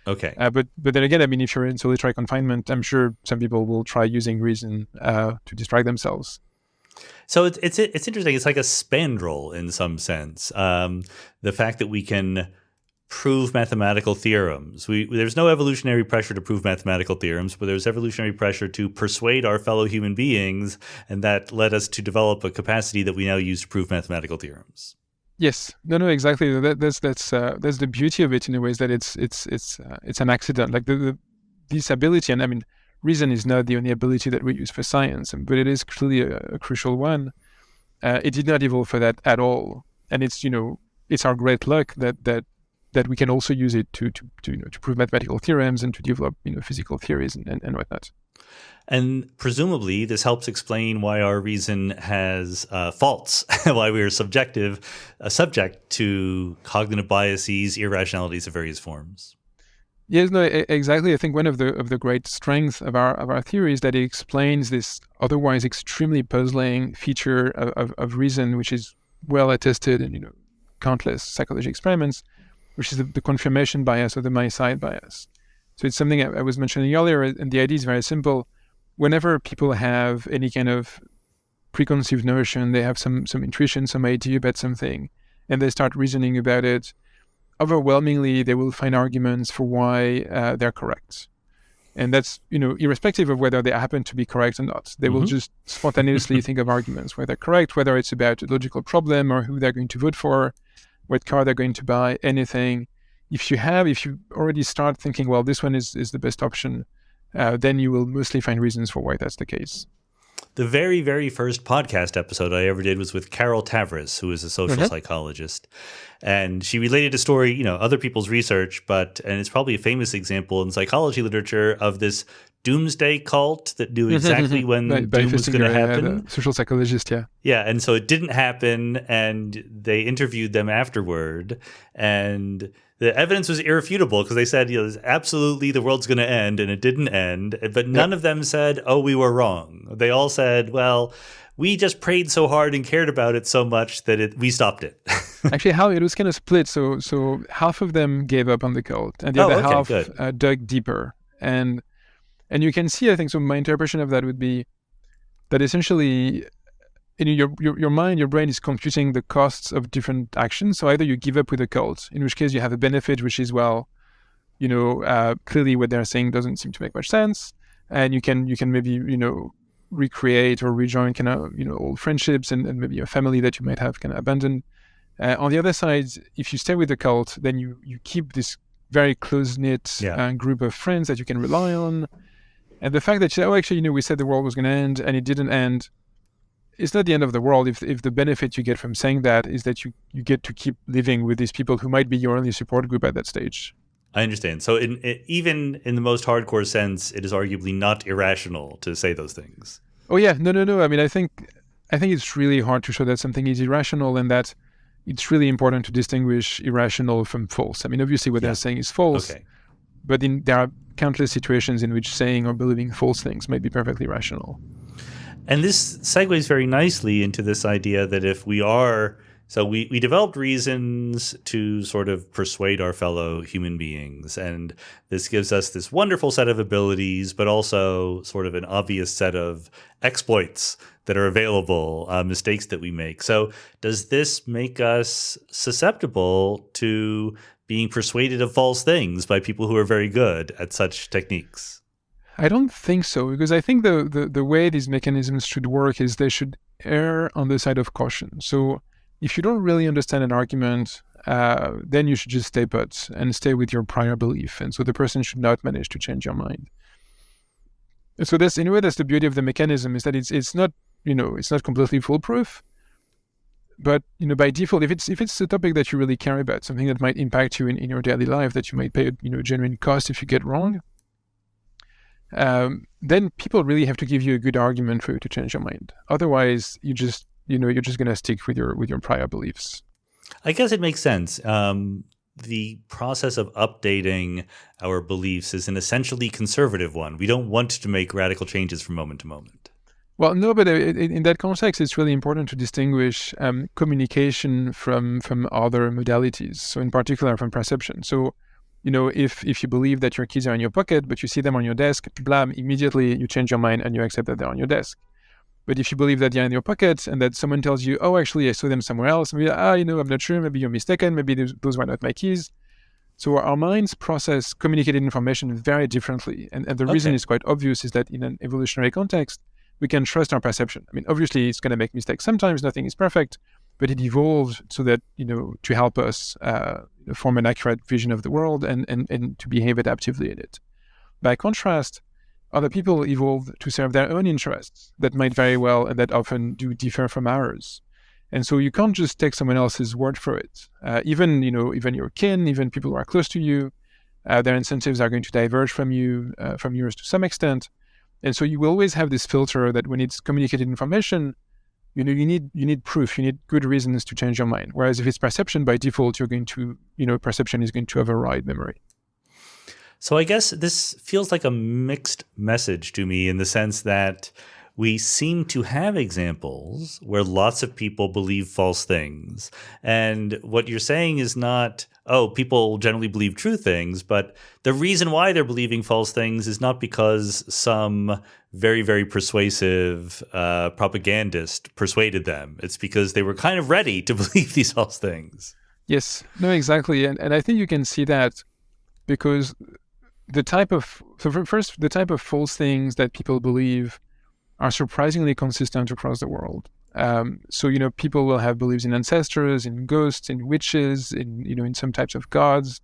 S1: Okay.
S2: But then again, if you're in solitary confinement, I'm sure some people will try using reason to distract themselves.
S1: So it's interesting. It's like a spandrel in some sense. The fact that we can prove mathematical theorems. There's no evolutionary pressure to prove mathematical theorems, but there's evolutionary pressure to persuade our fellow human beings, and that led us to develop a capacity that we now use to prove mathematical theorems.
S2: Yes, no, exactly. That's the beauty of it in a way, is that it's an accident. Like this ability, and reason is not the only ability that we use for science, but it is clearly a crucial one. It did not evolve for that at all, and it's our great luck that we can also use it to prove mathematical theorems and to develop physical theories and whatnot.
S1: And presumably this helps explain why our reason has faults, why we are subject to cognitive biases, irrationalities of various forms.
S2: Yes, no, exactly. I think one of the great strengths of our theory is that it explains this otherwise extremely puzzling feature of reason, which is well attested in countless psychology experiments, which is the confirmation bias or the my side bias. So it's something I was mentioning earlier, and the idea is very simple. Whenever people have any kind of preconceived notion, they have some intuition, some idea about something, and they start reasoning about it, overwhelmingly they will find arguments for why they're correct. And that's, irrespective of whether they happen to be correct or not. They will just spontaneously think of arguments where they're correct, whether it's about a logical problem or who they're going to vote for, what car they're going to buy, anything. If you already start thinking, well, this one is the best option, then you will mostly find reasons for why that's the case.
S1: The very, very first podcast episode I ever did was with Carol Tavris, who is a social psychologist. And she related a story, other people's research, and it's probably a famous example in psychology literature of this doomsday cult that knew exactly when doom was going to happen.
S2: Social psychologist, yeah.
S1: Yeah, and so it didn't happen, and they interviewed them afterward, and the evidence was irrefutable because they said, absolutely the world's going to end, and it didn't end. But none of them said, oh, we were wrong. They all said, well, we just prayed so hard and cared about it so much that we stopped it.
S2: Actually, how it was kind of split. So half of them gave up on the cult, and the other half dug deeper. And you can see, I think, so my interpretation of that would be that essentially your mind, your brain is computing the costs of different actions. So either you give up with a cult, in which case you have a benefit, which is, well, clearly what they're saying doesn't seem to make much sense, and you can maybe recreate or rejoin kind of old friendships and maybe a family that you might have kind of abandoned. On the other side, if you stay with the cult, then you keep this very close-knit group of friends that you can rely on. And the fact that we said the world was going to end and it didn't end, it's not the end of the world if the benefit you get from saying that is that you get to keep living with these people who might be your only support group at that stage.
S1: I understand. So even in the most hardcore sense, it is arguably not irrational to say those things.
S2: Oh, yeah. No. I mean, I think it's really hard to show that something is irrational, and that it's really important to distinguish irrational from false. I mean, obviously what they're saying is false, but there are countless situations in which saying or believing false things might be perfectly rational.
S1: And this segues very nicely into this idea that if we are... So we developed reasons to sort of persuade our fellow human beings, and this gives us this wonderful set of abilities, but also sort of an obvious set of exploits that are available, mistakes that we make. So does this make us susceptible to being persuaded of false things by people who are very good at such techniques?
S2: I don't think so, because I think the way these mechanisms should work is they should err on the side of caution. So if you don't really understand an argument, then you should just stay put and stay with your prior belief. And so the person should not manage to change your mind. So that's, in a way, that's the beauty of the mechanism, is that it's not, it's not completely foolproof. But, by default, if it's a topic that you really care about, something that might impact you in your daily life, that you might pay, genuine cost if you get wrong, then people really have to give you a good argument for you to change your mind. Otherwise, you're just going to stick with your prior beliefs.
S1: I guess it makes sense. The process of updating our beliefs is an essentially conservative one. We don't want to make radical changes from moment to moment.
S2: Well, no, but in that context, it's really important to distinguish communication from other modalities. So in particular, from perception. So, if you believe that your keys are in your pocket, but you see them on your desk, blam, immediately you change your mind and you accept that they're on your desk. But if you believe that they're in your pocket and that someone tells you, oh, actually, I saw them somewhere else, maybe, I'm not sure, maybe you're mistaken, maybe those were not my keys. So our minds process communicated information very differently. And the reason is quite obvious, is that in an evolutionary context, we can trust our perception. I mean, obviously, it's going to make mistakes. Sometimes nothing is perfect, but it evolved so that, to help us form an accurate vision of the world and to behave adaptively in it. By contrast, other people evolved to serve their own interests that might very well and that often do differ from ours. And so you can't just take someone else's word for it. Even your kin, even people who are close to you, their incentives are going to diverge from yours to some extent. And so you will always have this filter that when it's communicated information, you need proof, you need good reasons to change your mind. Whereas if it's perception, by default, you're going to, perception is going to override memory.
S1: So I guess this feels like a mixed message to me, in the sense that we seem to have examples where lots of people believe false things. And what you're saying is not, people generally believe true things, but the reason why they're believing false things is not because some very, very persuasive propagandist persuaded them. It's because they were kind of ready to believe these false things.
S2: Yes, no, exactly. And I think you can see that because the type of false things that people believe are surprisingly consistent across the world. So people will have beliefs in ancestors, in ghosts, in witches, in some types of gods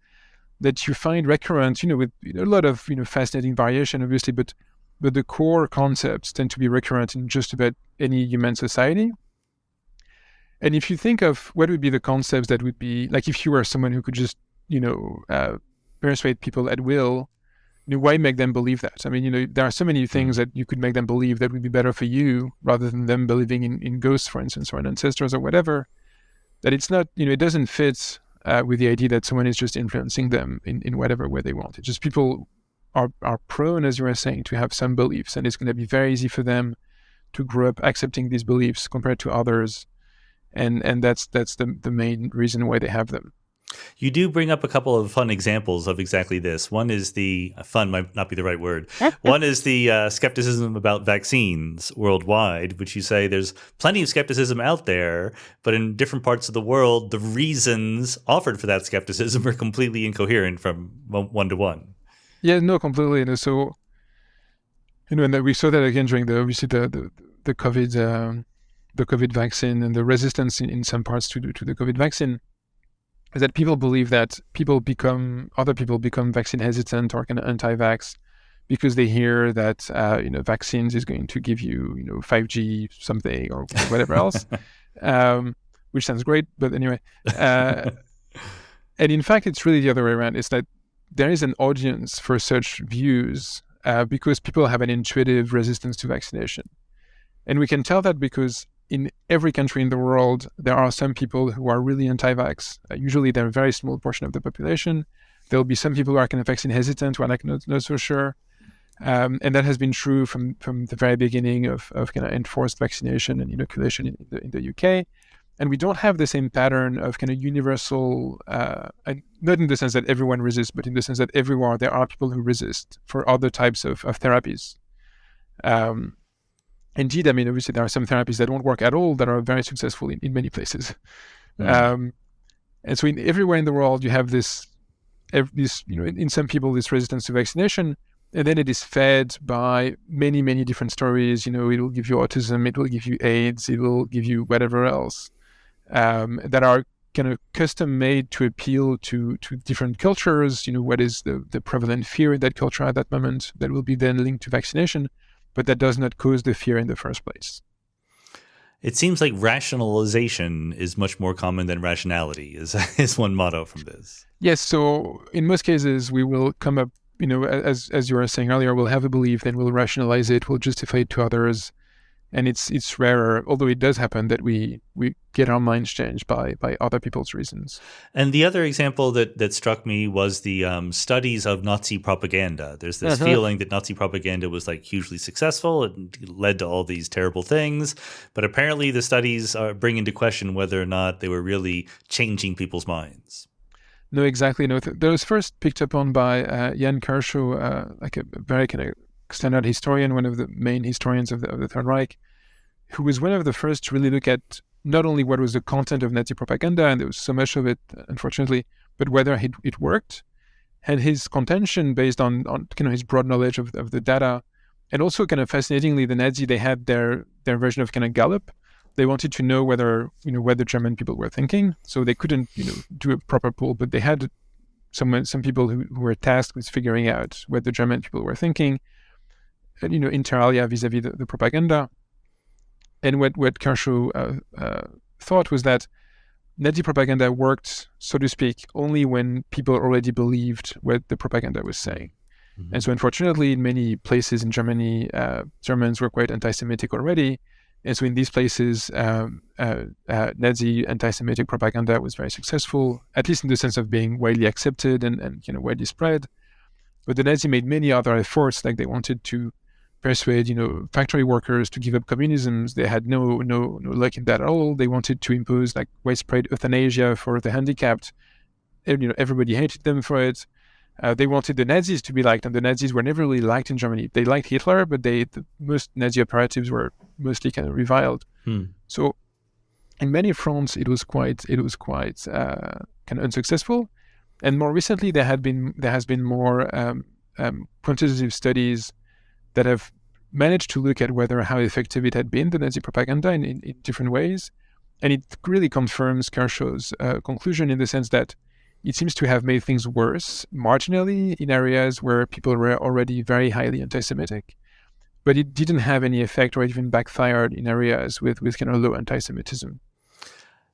S2: that you find recurrent, with a lot of fascinating variation, obviously, but the core concepts tend to be recurrent in just about any human society. And if you think of what would be the concepts that would be, like if you were someone who could just, persuade people at will, why make them believe that? I mean, there are so many things that you could make them believe that would be better for you rather than them believing in ghosts, for instance, or in ancestors or whatever, that it's not, it doesn't fit with the idea that someone is just influencing them in whatever way they want. It's just people are prone, as you were saying, to have some beliefs, and it's going to be very easy for them to grow up accepting these beliefs compared to others. And that's the main reason why they have them.
S1: You do bring up a couple of fun examples of exactly this. One is fun might not be the right word. One is the skepticism about vaccines worldwide, which you say there's plenty of skepticism out there, but in different parts of the world, the reasons offered for that skepticism are completely incoherent from one to one.
S2: Yeah, no, completely. So, and we saw that again during the COVID the COVID vaccine and the resistance in some parts to the COVID vaccine. Is that people believe that other people become vaccine hesitant or kind of anti-vax because they hear that vaccines is going to give you 5G something or whatever else, which sounds great. But anyway, and in fact, it's really the other way around. It's that there is an audience for such views because people have an intuitive resistance to vaccination, and we can tell that because in every country in the world, there are some people who are really anti-vax. Usually, they're a very small portion of the population. There'll be some people who are kind of vaccine hesitant, who are like not so sure. And that has been true from the very beginning of kind of enforced vaccination and inoculation in the UK. And we don't have the same pattern of kind of universal, and not in the sense that everyone resists, but in the sense that everywhere there are people who resist for other types of therapies. Indeed, I mean, obviously there are some therapies that don't work at all that are very successful in many places. And so everywhere in the world, you have this, in some people, this resistance to vaccination, and then it is fed by many, many different stories. It will give you autism, it will give you AIDS, it will give you whatever else, that are kind of custom made to appeal to different cultures. What is the prevalent fear in that culture at that moment that will be then linked to vaccination, but that does not cause the fear in the first place.
S1: It seems like rationalization is much more common than rationality, is one motto from this.
S2: Yes. So in most cases, we will come up, as you were saying earlier, we'll have a belief, then we'll rationalize it, we'll justify it to others. And it's rarer, although it does happen that we get our minds changed by other people's reasons.
S1: And the other example that struck me was the studies of Nazi propaganda. There's this feeling that Nazi propaganda was like hugely successful and led to all these terrible things. But apparently the studies bring into question whether or not they were really changing people's minds.
S2: No, exactly. No, that was first picked up on by Jan Kershaw, like a very kind of standard historian, one of the main historians of the Third Reich, who was one of the first to really look at not only what was the content of Nazi propaganda, and there was so much of it, unfortunately, but whether it worked. And his contention, based on kind of his broad knowledge of the data, and also kind of fascinatingly, the Nazi, they had their version of kind of Gallup. They wanted to know whether what the German people were thinking. So they couldn't do a proper poll, but they had some people who were tasked with figuring out what the German people were thinking, inter alia vis-a-vis the propaganda. And what Kershaw thought was that Nazi propaganda worked, so to speak, only when people already believed what the propaganda was saying. Mm-hmm. And so unfortunately, in many places in Germany, Germans were quite anti-Semitic already. And so in these places, Nazi anti-Semitic propaganda was very successful, at least in the sense of being widely accepted and widely spread. But the Nazi made many other efforts, like they wanted to persuade, factory workers to give up communism. They had no luck in that at all. They wanted to impose like widespread euthanasia for the handicapped. And, everybody hated them for it. They wanted the Nazis to be liked, and the Nazis were never really liked in Germany. They liked Hitler, but most Nazi operatives were mostly kind of reviled. So, in many fronts, it was quite kind of unsuccessful. And more recently, there has been more quantitative studies that have managed to look at how effective it had been, the Nazi propaganda, in different ways. And it really confirms Kershaw's conclusion in the sense that it seems to have made things worse marginally in areas where people were already very highly anti-Semitic. But it didn't have any effect or even backfired in areas with kind of low anti-Semitism.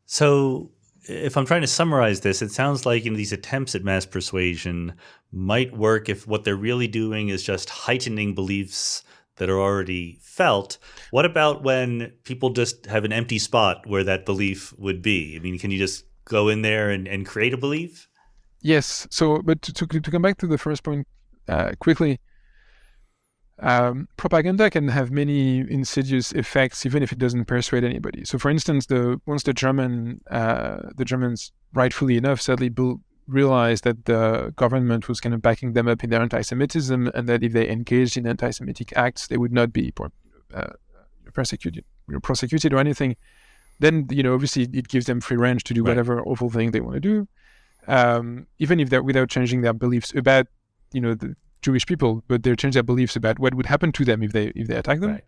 S1: So if I'm trying to summarize this, it sounds like these attempts at mass persuasion might work if what they're really doing is just heightening beliefs that are already felt. What about when people just have an empty spot where that belief would be? I mean, can you just go in there and create a belief?
S2: Yes. So, but to come back to the first point quickly, propaganda can have many insidious effects, even if it doesn't persuade anybody. So, for instance, once the Germans, rightfully enough, sadly, realized that the government was kind of backing them up in their anti-Semitism, and that if they engaged in anti-Semitic acts, they would not be prosecuted or anything. Then, obviously, it gives them free range to do whatever awful thing they want to do, even if they're without changing their beliefs about, the Jewish people, but they change their beliefs about what would happen to them if they attack them.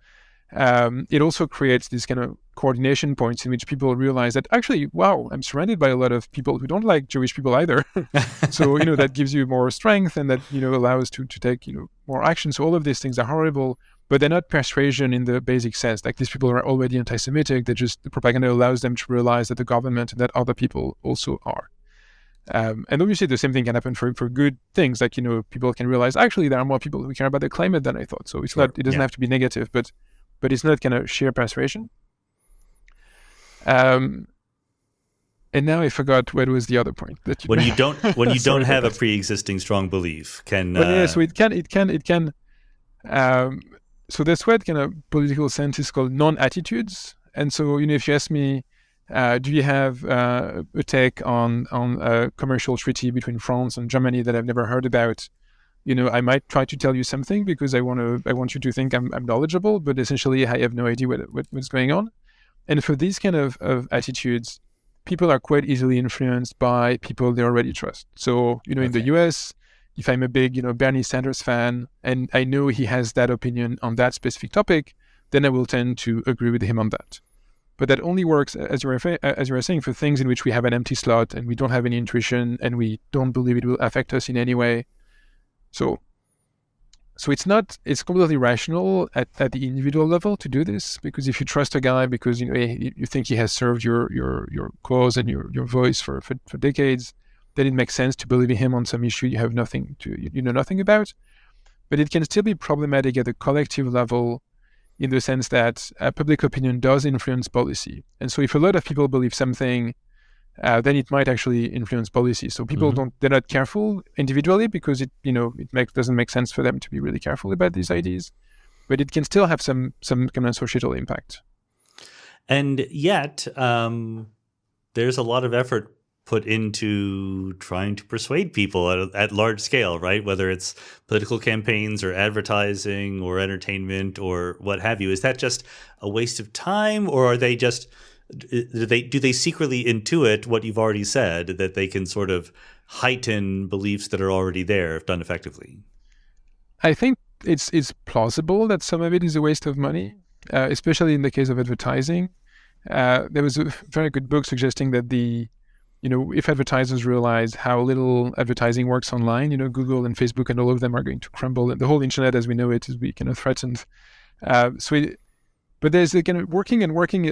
S2: Right. It also creates these kind of coordination points in which people realize that actually, wow, I'm surrounded by a lot of people who don't like Jewish people either. So, that gives you more strength, and that, allows to take, more action. So all of these things are horrible, but they're not persuasion in the basic sense. Like, these people are already anti-Semitic. The propaganda allows them to realize that the government and that other people also are. And obviously the same thing can happen for good things. Like, people can realize actually there are more people who care about the climate than I thought. So it's not, it doesn't have to be negative, but it's not kind of sheer persuasion. And now I forgot what was the other point that
S1: when you don't have a pre-existing strong belief can.
S2: So it can. So that's what kind of political scientists call non-attitudes. And so, if you ask me, do you have a take on a commercial treaty between France and Germany that I've never heard about? I might try to tell you something because I want you to think I'm knowledgeable, but essentially I have no idea what's going on. And for these kind of attitudes, people are quite easily influenced by people they already trust. So, in the US, if I'm a big, Bernie Sanders fan and I know he has that opinion on that specific topic, then I will tend to agree with him on that. But that only works, as you were saying, for things in which we have an empty slot and we don't have any intuition and we don't believe it will affect us in any way. So it's completely rational at the individual level to do this, because if you trust a guy because you think he has served your cause and your voice for decades, then it makes sense to believe in him on some issue you have nothing about. But it can still be problematic at the collective level, in the sense that public opinion does influence policy. And so if a lot of people believe something, then it might actually influence policy. So people they're not careful individually because it doesn't make sense for them to be really careful about these ideas, but it can still have some kind of societal impact.
S1: And yet, there's a lot of effort put into trying to persuade people at large scale, right? Whether it's political campaigns or advertising or entertainment or what have you. Is that just a waste of time, or are they just do they secretly intuit what you've already said, that they can sort of heighten beliefs that are already there if done effectively?
S2: I think it's plausible that some of it is a waste of money, especially in the case of advertising. There was a very good book suggesting that if advertisers realize how little advertising works online, Google and Facebook and all of them are going to crumble, and the whole internet as we know it is be kind of threatened. But there's a kind of working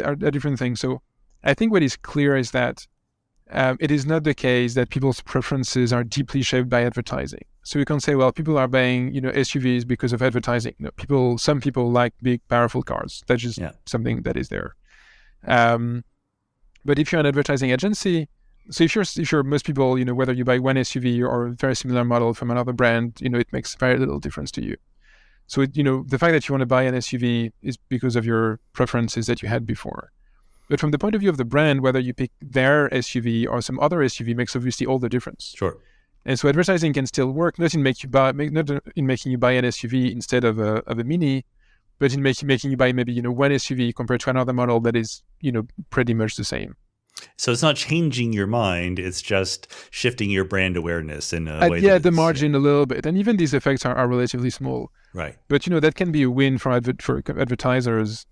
S2: are different things. So I think what is clear is that it is not the case that people's preferences are deeply shaped by advertising. So you can't say, well, people are buying, SUVs because of advertising. No, some people like big, powerful cars. That's just something that is there. But if you're an advertising agency, so if you're most people, whether you buy one SUV or a very similar model from another brand, it makes very little difference to you. So, the fact that you want to buy an SUV is because of your preferences that you had before. But from the point of view of the brand, whether you pick their SUV or some other SUV makes obviously all the difference.
S1: Sure.
S2: And so advertising can still work, not in making you buy an SUV instead of a Mini, but in making you buy maybe, one SUV compared to another model that is, pretty much the same.
S1: So it's not changing your mind; it's just shifting your brand awareness in a way.
S2: At the margin a little bit, and even these effects are relatively small.
S1: Right.
S2: But that can be a win for advertisers,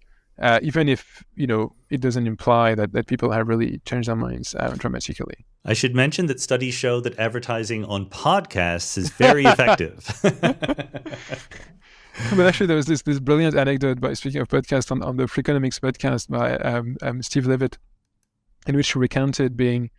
S2: even if it doesn't imply that people have really changed their minds dramatically.
S1: I should mention that studies show that advertising on podcasts is very effective.
S2: But actually, there was this brilliant anecdote speaking of podcasts on the Freakonomics podcast by Steve Levitt, in which he recounted being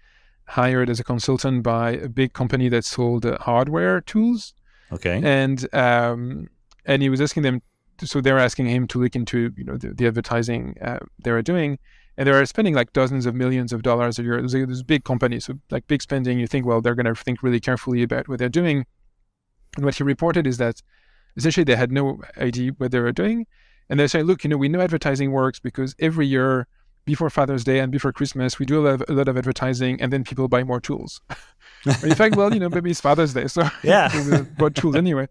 S2: hired as a consultant by a big company that sold hardware tools.
S1: Okay.
S2: And he was asking them, so they were asking him to look into the advertising they were doing, and they were spending like dozens of millions of dollars a year. It was this big company, so like big spending. You think, well, they're going to think really carefully about what they're doing. And what he reported is that essentially they had no idea what they were doing. And they say, look, we know advertising works because every year before Father's Day and before Christmas, we do a lot of advertising, and then people buy more tools. In fact, well, maybe it's Father's Day, so people bought tools anyway.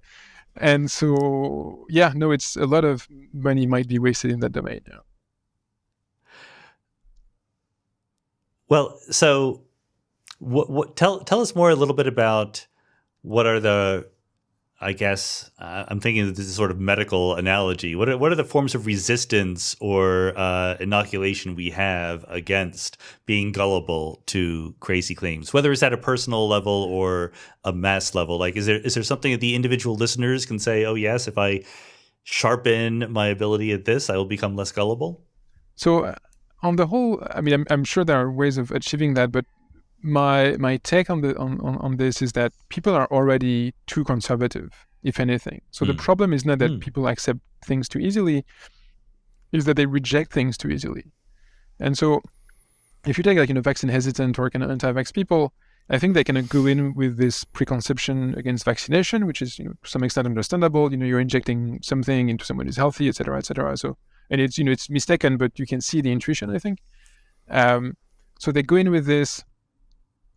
S2: And so, it's a lot of money might be wasted in that domain. Yeah.
S1: Well, so tell us more a little bit about what are the, I guess, I'm thinking of this sort of medical analogy. What are the forms of resistance or inoculation we have against being gullible to crazy claims, whether it's at a personal level or a mass level? Like, is there something that the individual listeners can say, oh, yes, if I sharpen my ability at this, I will become less gullible?
S2: So on the whole, I mean, I'm sure there are ways of achieving that, but my take on this is that people are already too conservative, if anything. So the problem is not that people accept things too easily, is that they reject things too easily. And so if you take vaccine hesitant or anti-vax people, I think they can go in with this preconception against vaccination, which is to some extent understandable. You're injecting something into someone who's healthy, et cetera, et cetera. So, and it's it's mistaken, but you can see the intuition, I think. So they go in with this.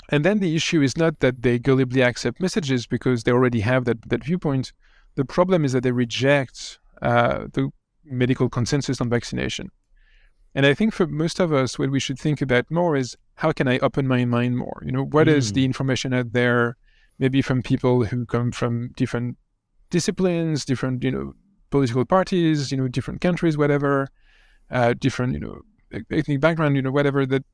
S2: And then the issue is not that they gullibly accept messages because they already have that viewpoint. The problem is that they reject the medical consensus on vaccination. And I think for most of us, what we should think about more is, how can I open my mind more? What is the information out there, maybe from people who come from different disciplines, different, political parties, different countries, whatever, different, ethnic background, whatever, that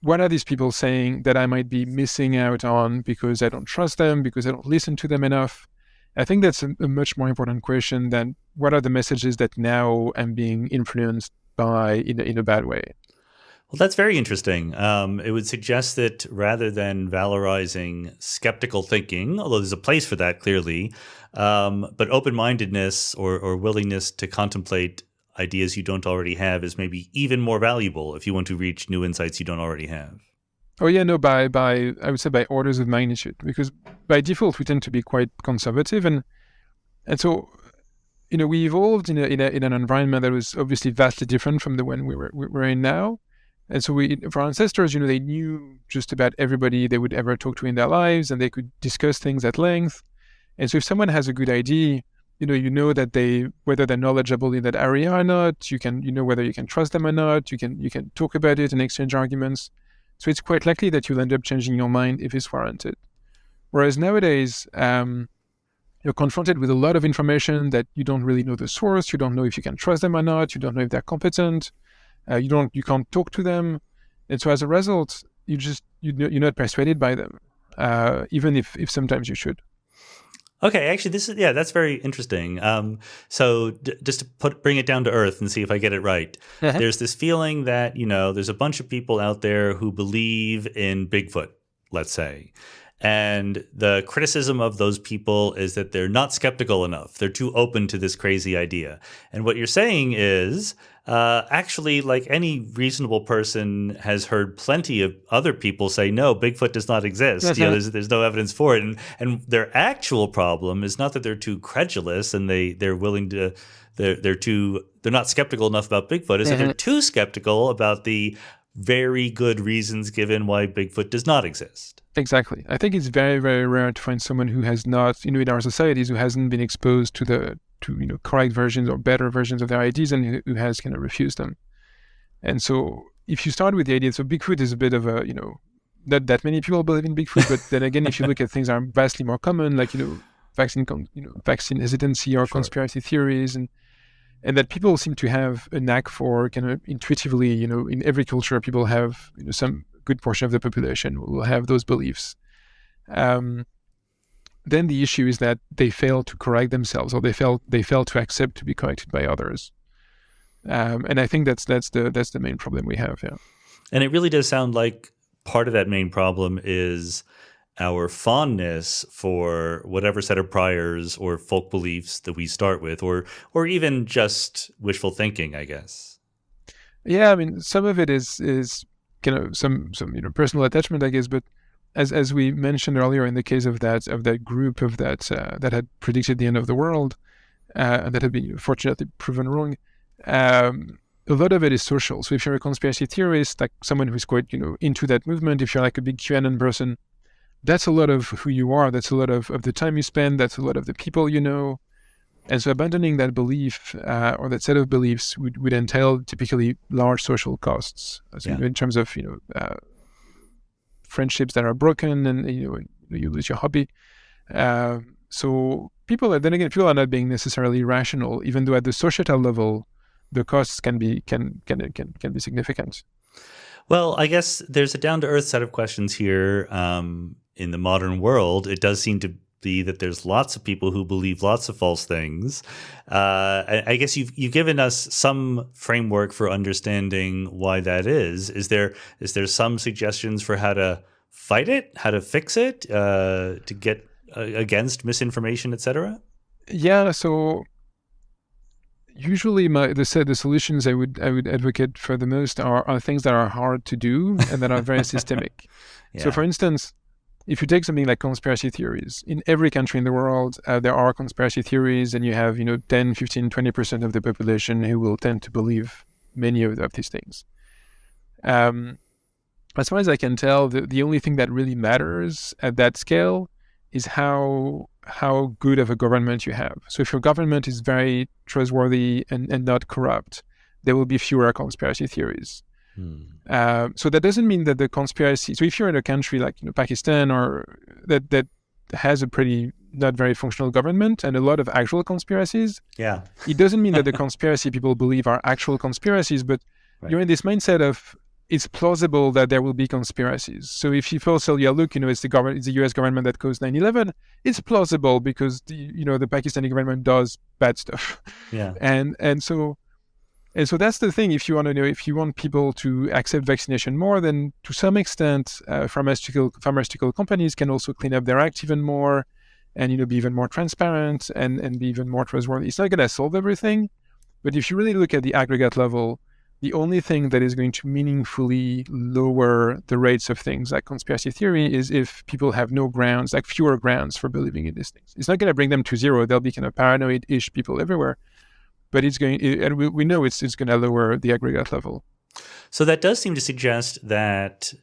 S2: what are these people saying that I might be missing out on because I don't trust them, because I don't listen to them enough? I think that's a much more important question than what are the messages that now I'm being influenced by in a bad way.
S1: Well, that's very interesting. It would suggest that rather than valorizing skeptical thinking, although there's a place for that clearly, but open-mindedness or willingness to contemplate ideas you don't already have is maybe even more valuable if you want to reach new insights you don't already have.
S2: Oh yeah, no, by I would say by orders of magnitude, because by default we tend to be quite conservative, and so we evolved in an environment that was obviously vastly different from the one we're in now, and so for our ancestors, they knew just about everybody they would ever talk to in their lives, and they could discuss things at length, and so if someone has a good idea, that whether they're knowledgeable in that area or not, you can whether you can trust them or not, you can talk about it and exchange arguments. So it's quite likely that you'll end up changing your mind if it's warranted. Whereas nowadays, you're confronted with a lot of information that you don't really know the source, you don't know if you can trust them or not, you don't know if they're competent, you can't talk to them, and so as a result, you're not persuaded by them, even if sometimes you should.
S1: Okay, actually, that's very interesting. So just to bring it down to earth and see if I get it right, there's this feeling that, there's a bunch of people out there who believe in Bigfoot, let's say. And the criticism of those people is that they're not skeptical enough. They're too open to this crazy idea. And what you're saying is, actually, like any reasonable person has heard plenty of other people say, no, Bigfoot does not exist. There's no evidence for it. And their actual problem is not that they're too credulous and they're willing to, they're not skeptical enough about Bigfoot, is that they're too skeptical about the very good reasons given why Bigfoot does not exist.
S2: Exactly. I think it's very, very rare to find someone who has not, in our societies, who hasn't been exposed to correct versions or better versions of their ideas and who has kind of refused them. And so if you start with the idea, so Bigfoot is a bit of a, not that many people believe in Bigfoot, but then again, if you look at things that are vastly more common, like, vaccine hesitancy or conspiracy theories, and that people seem to have a knack for kind of intuitively, in every culture, people have, some good portion of the population will have those beliefs. Then the issue is that they fail to correct themselves, or they fail to accept to be corrected by others. And I think that's the main problem we have. Yeah.
S1: And it really does sound like part of that main problem is our fondness for whatever set of priors or folk beliefs that we start with, or even just wishful thinking, I guess.
S2: Yeah, I mean, some of it is kind of some personal attachment, I guess, but as we mentioned earlier, in the case of that group that had predicted the end of the world, and that have been fortunately proven wrong. A lot of it is social. So if you're a conspiracy theorist, like someone who's quite, into that movement, if you're like a big QAnon person, that's a lot of who you are. That's a lot of the time you spend. That's a lot of the people you know. And so abandoning that belief or that set of beliefs would entail typically large social costs. So in terms of, friendships that are broken and, you lose your hobby. So people are not being necessarily rational, even though at the societal level, the costs can be significant.
S1: Well, I guess there's a down-to-earth set of questions here. In the modern world, it does seem to be that there's lots of people who believe lots of false things. I guess you've given us some framework for understanding why that is. Is there some suggestions for how to fight it, how to fix it, to get against misinformation, etc.?
S2: Yeah. So usually the solutions I would advocate for the most are things that are hard to do and that are very systemic. Yeah. So for instance, if you take something like conspiracy theories, in every country in the world, there are conspiracy theories, and you have, 10, 15, 20% of the population who will tend to believe many of these things. As far as I can tell, the only thing that really matters at that scale is how good of a government you have. So if your government is very trustworthy and not corrupt, there will be fewer conspiracy theories. So that doesn't mean that the conspiracy. So if you're in a country like Pakistan or that has a pretty not very functional government and a lot of actual conspiracies, it doesn't mean that the conspiracy people believe are actual conspiracies, but you're in this mindset of it's plausible that there will be conspiracies. So if people say, look, it's the U.S. government that caused 9/11, it's plausible because the Pakistani government does bad stuff. And so that's the thing. If you want people to accept vaccination more, then to some extent, pharmaceutical companies can also clean up their act even more, and be even more transparent and be even more trustworthy. It's not going to solve everything, but if you really look at the aggregate level, the only thing that is going to meaningfully lower the rates of things like conspiracy theory is if people have no grounds, like fewer grounds for believing in these things. It's not going to bring them to zero. They'll be kind of paranoid-ish people everywhere. But we know it's going to lower the aggregate level.
S1: So that does seem to suggest that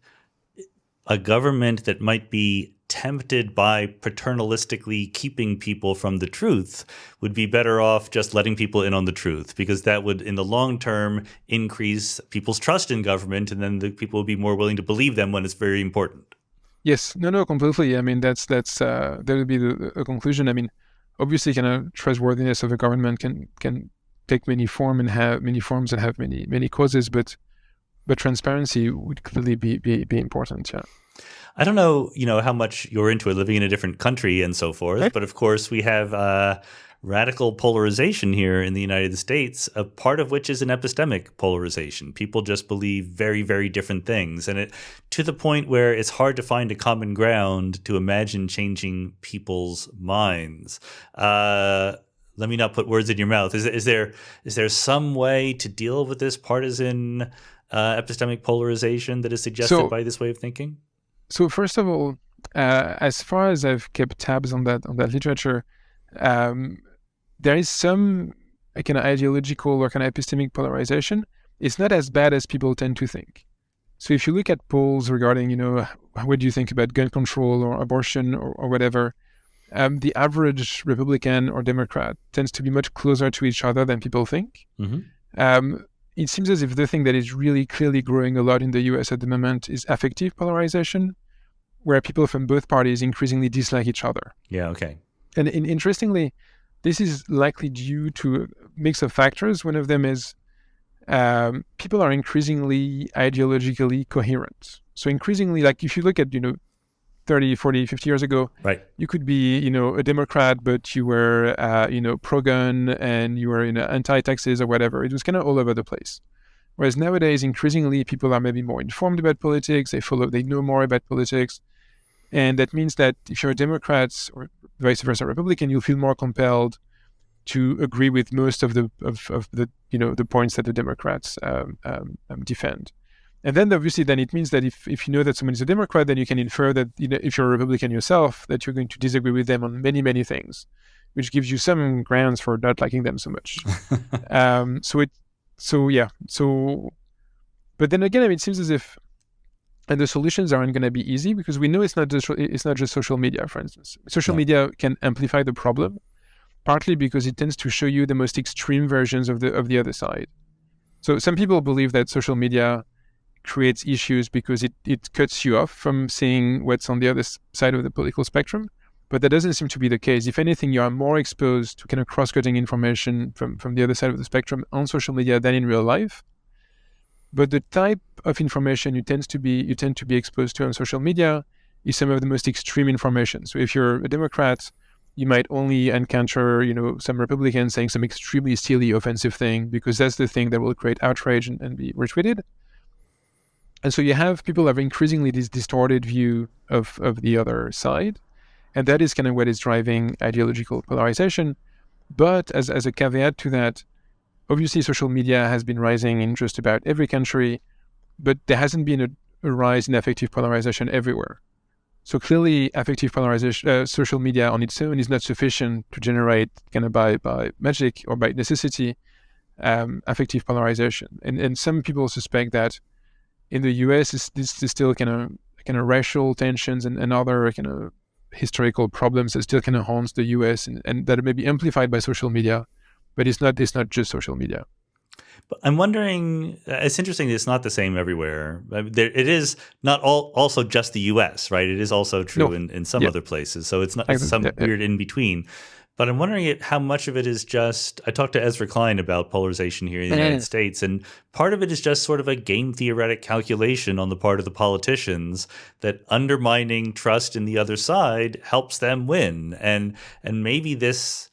S1: a government that might be tempted by paternalistically keeping people from the truth would be better off just letting people in on the truth, because that would, in the long term, increase people's trust in government, and then the people will be more willing to believe them when it's very important.
S2: Yes, no, completely. I mean, that would be a conclusion. I mean, obviously, kind of trustworthiness of a government can take many forms and have many causes, but transparency would clearly be important. Yeah.
S1: I don't know, how much you're into it, living in a different country and so forth, but of course we have radical polarization here in the United States, a part of which is an epistemic polarization. People just believe very, very different things, and it to the point where it's hard to find a common ground to imagine changing people's minds. Let me not put words in your mouth. Is there some way to deal with this partisan epistemic polarization that is suggested by this way of thinking?
S2: So first of all, as far as I've kept tabs on that literature, there is some kind of ideological or kind of epistemic polarization. It's not as bad as people tend to think. So if you look at polls regarding, what do you think about gun control or abortion or whatever, the average Republican or Democrat tends to be much closer to each other than people think. Mm-hmm. It seems as if the thing that is really clearly growing a lot in the US at the moment is affective polarization, where people from both parties increasingly dislike each other.
S1: Yeah, okay.
S2: And interestingly, this is likely due to a mix of factors. One of them is people are increasingly ideologically coherent. So increasingly, like if you look at, 30, 40, 50 years ago,
S1: right,
S2: you could be, a Democrat, but you were, pro-gun and you were, anti-taxes or whatever. It was kind of all over the place. Whereas nowadays, increasingly, people are maybe more informed about politics. They know more about politics. And that means that if you're a Democrat or vice versa Republican, you'll feel more compelled to agree with most of the points that the Democrats defend. And then obviously it means that if you know that someone is a Democrat, then you can infer that if you're a Republican yourself, that you're going to disagree with them on many, many things. which gives you some grounds for not liking them so much. But then again, I mean, it seems as if, and the solutions aren't going to be easy, because we know it's not just social media, for instance. Social media can amplify the problem, partly because it tends to show you the most extreme versions of the other side. So some people believe that social media creates issues because it cuts you off from seeing what's on the other side of the political spectrum. But that doesn't seem to be the case. If anything, you are more exposed to kind of cross-cutting information from the other side of the spectrum on social media than in real life. But the type of information you tend to be exposed to on social media is some of the most extreme information. So if you're a Democrat, you might only encounter, some Republicans saying some extremely silly, offensive thing, because that's the thing that will create outrage and be retweeted. And so you have people have increasingly this distorted view of the other side. And that is kind of what is driving ideological polarization. But as a caveat to that, obviously social media has been rising in just about every country, but there hasn't been a rise in affective polarization everywhere. So clearly affective polarization, social media on its own is not sufficient to generate kind of by magic or by necessity, affective polarization. And some people suspect that in the US, this is still kind of racial tensions and other kind of historical problems that still kind of haunts the US and that may be amplified by social media, but it's not just social media.
S1: But I'm wondering, it's interesting that it's not the same everywhere. It is not also just the US, right? It is also true in some other places. So it's not some weird in between. But I'm wondering how much of it is just, I talked to Ezra Klein about polarization here in the United States, and part of it is just sort of a game theoretic calculation on the part of the politicians that undermining trust in the other side helps them win. And maybe this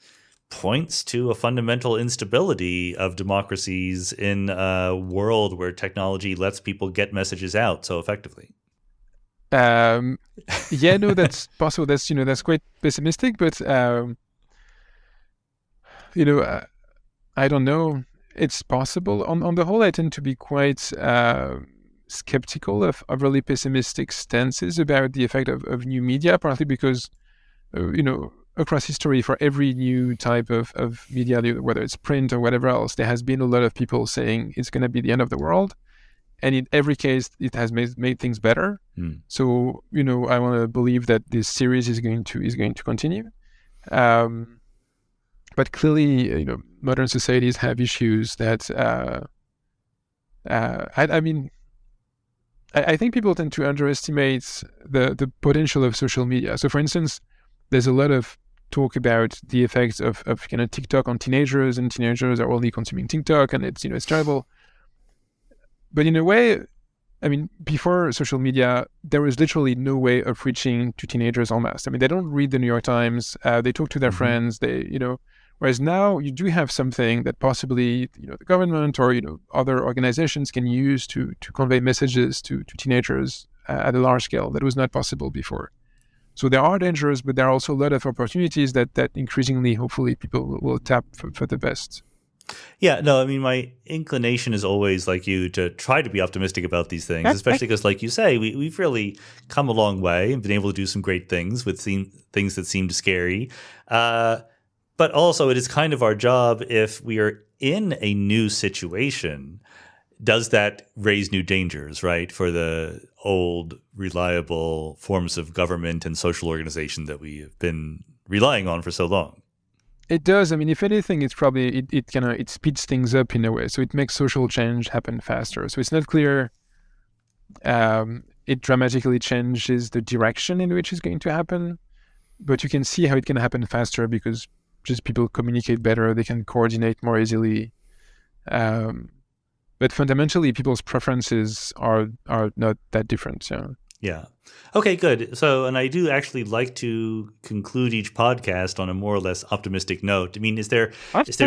S1: points to a fundamental instability of democracies in a world where technology lets people get messages out so effectively.
S2: That's possible. That's quite pessimistic, but I don't know. It's possible. On the whole, I tend to be quite skeptical of overly pessimistic stances about the effect of new media, partly because, across history, for every new type of media, whether it's print or whatever else, there has been a lot of people saying it's going to be the end of the world. And in every case, it has made things better. So, I want to believe that this series is going to continue. But clearly, modern societies have issues that, I think people tend to underestimate the potential of social media. So, for instance, there's a lot of talk about the effects of kind of TikTok on teenagers, and teenagers are only consuming TikTok, and it's terrible. But in a way, before social media, there was literally no way of reaching to teenagers en masse. They don't read the New York Times. They talk to their friends. Whereas now you do have something that possibly, the government or, other organizations can use to convey messages to teenagers at a large scale that was not possible before. So there are dangers, but there are also a lot of opportunities that increasingly, hopefully, people will tap for the best.
S1: Yeah, no, my inclination is always, like you, to try to be optimistic about these things, especially because, like you say, we've really come a long way and been able to do some great things with things that seemed scary. But also, it is kind of our job, if we are in a new situation, does that raise new dangers, right, for the old, reliable forms of government and social organization that we have been relying on for so long?
S2: It does. If anything, it's probably it speeds things up in a way. So it makes social change happen faster. So it's not clear. It dramatically changes the direction in which it's going to happen, but you can see how it can happen faster because just people communicate better. They can coordinate more easily. But fundamentally, people's preferences are not that different. So.
S1: Yeah. Okay, good. So, and I do actually like to conclude each podcast on a more or less optimistic note. Is there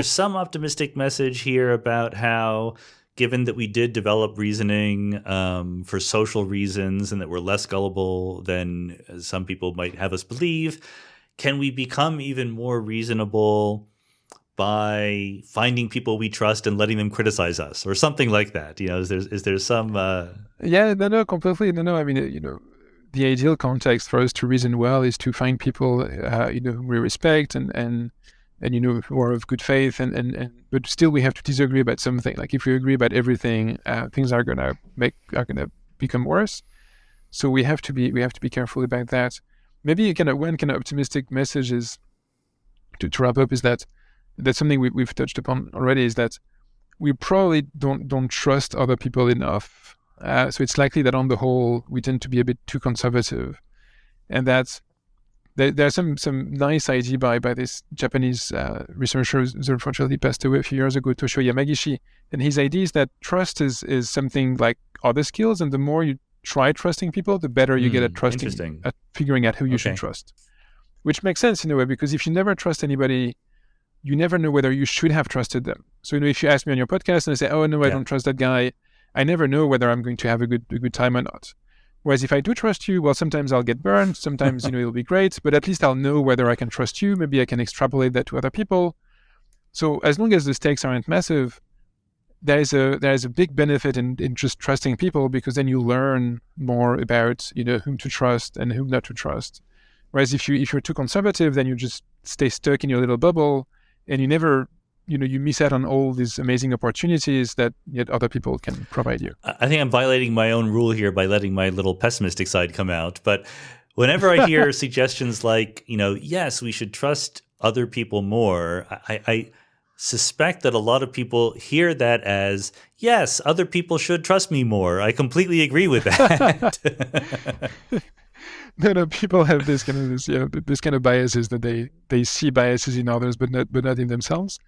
S1: some optimistic message here about how, given that we did develop reasoning for social reasons and that we're less gullible than some people might have us believe, can we become even more reasonable by finding people we trust and letting them criticize us, or something like that? Is there some?
S2: Yeah, no, completely. No. the ideal context for us to reason well is to find people, whom we respect and who are of good faith, but still we have to disagree about something. Like if we agree about everything, things are gonna become worse. So we have to be careful about that. Maybe one kind of optimistic message is to wrap up is that that's something we've touched upon already, is that we probably don't trust other people enough. So it's likely that on the whole we tend to be a bit too conservative, and that there's some nice idea by this Japanese researcher who unfortunately passed away a few years ago, Toshio Yamagishi, and his idea is that trust is something like other skills, and the more you try trusting people, the better you get at trusting, at figuring out who you should trust. Which makes sense in a way, because if you never trust anybody, you never know whether you should have trusted them. So if you ask me on your podcast and I say, oh no, I don't trust that guy, I never know whether I'm going to have a good time or not. Whereas if I do trust you, well, sometimes I'll get burned, sometimes it'll be great, but at least I'll know whether I can trust you. Maybe I can extrapolate that to other people. So as long as the stakes aren't massive, there is a big benefit in just trusting people, because then you learn more about whom to trust and whom not to trust. Whereas if you're too conservative, then you just stay stuck in your little bubble, and you never you miss out on all these amazing opportunities that yet other people can provide you.
S1: I think I'm violating my own rule here by letting my little pessimistic side come out. But whenever I hear suggestions like, yes, we should trust other people more, I suspect that a lot of people hear that as, yes, other people should trust me more. I completely agree with that.
S2: No, people have this kind of biases, that they see biases in others, but not in themselves.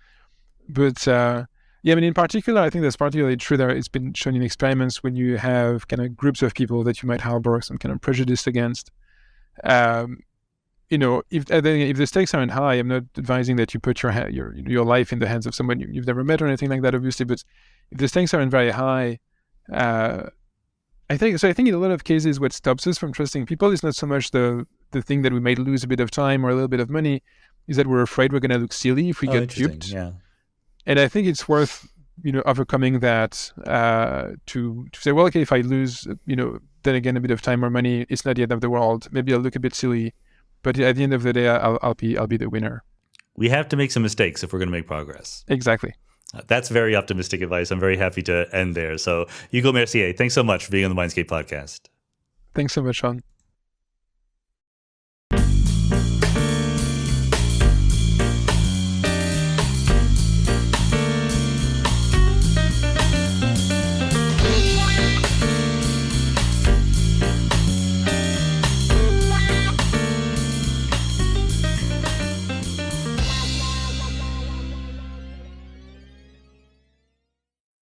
S2: But in particular, I think that's particularly true. There, it's been shown in experiments when you have kind of groups of people that you might harbor some kind of prejudice against. If the stakes aren't high, I'm not advising that you put your life in the hands of someone you've never met or anything like that, obviously. But if the stakes aren't very high, I think in a lot of cases, what stops us from trusting people is not so much the thing that we might lose a bit of time or a little bit of money, is that we're afraid we're going to look silly if we get duped.
S1: Yeah.
S2: And I think it's worth, overcoming that to say, well, okay, if I lose, then again, a bit of time or money, it's not the end of the world. Maybe I'll look a bit silly, but at the end of the day, I'll be the winner.
S1: We have to make some mistakes if we're going to make progress.
S2: Exactly.
S1: That's very optimistic advice. I'm very happy to end there. So, Hugo Mercier, thanks so much for being on the Mindscape podcast.
S2: Thanks so much, Sean.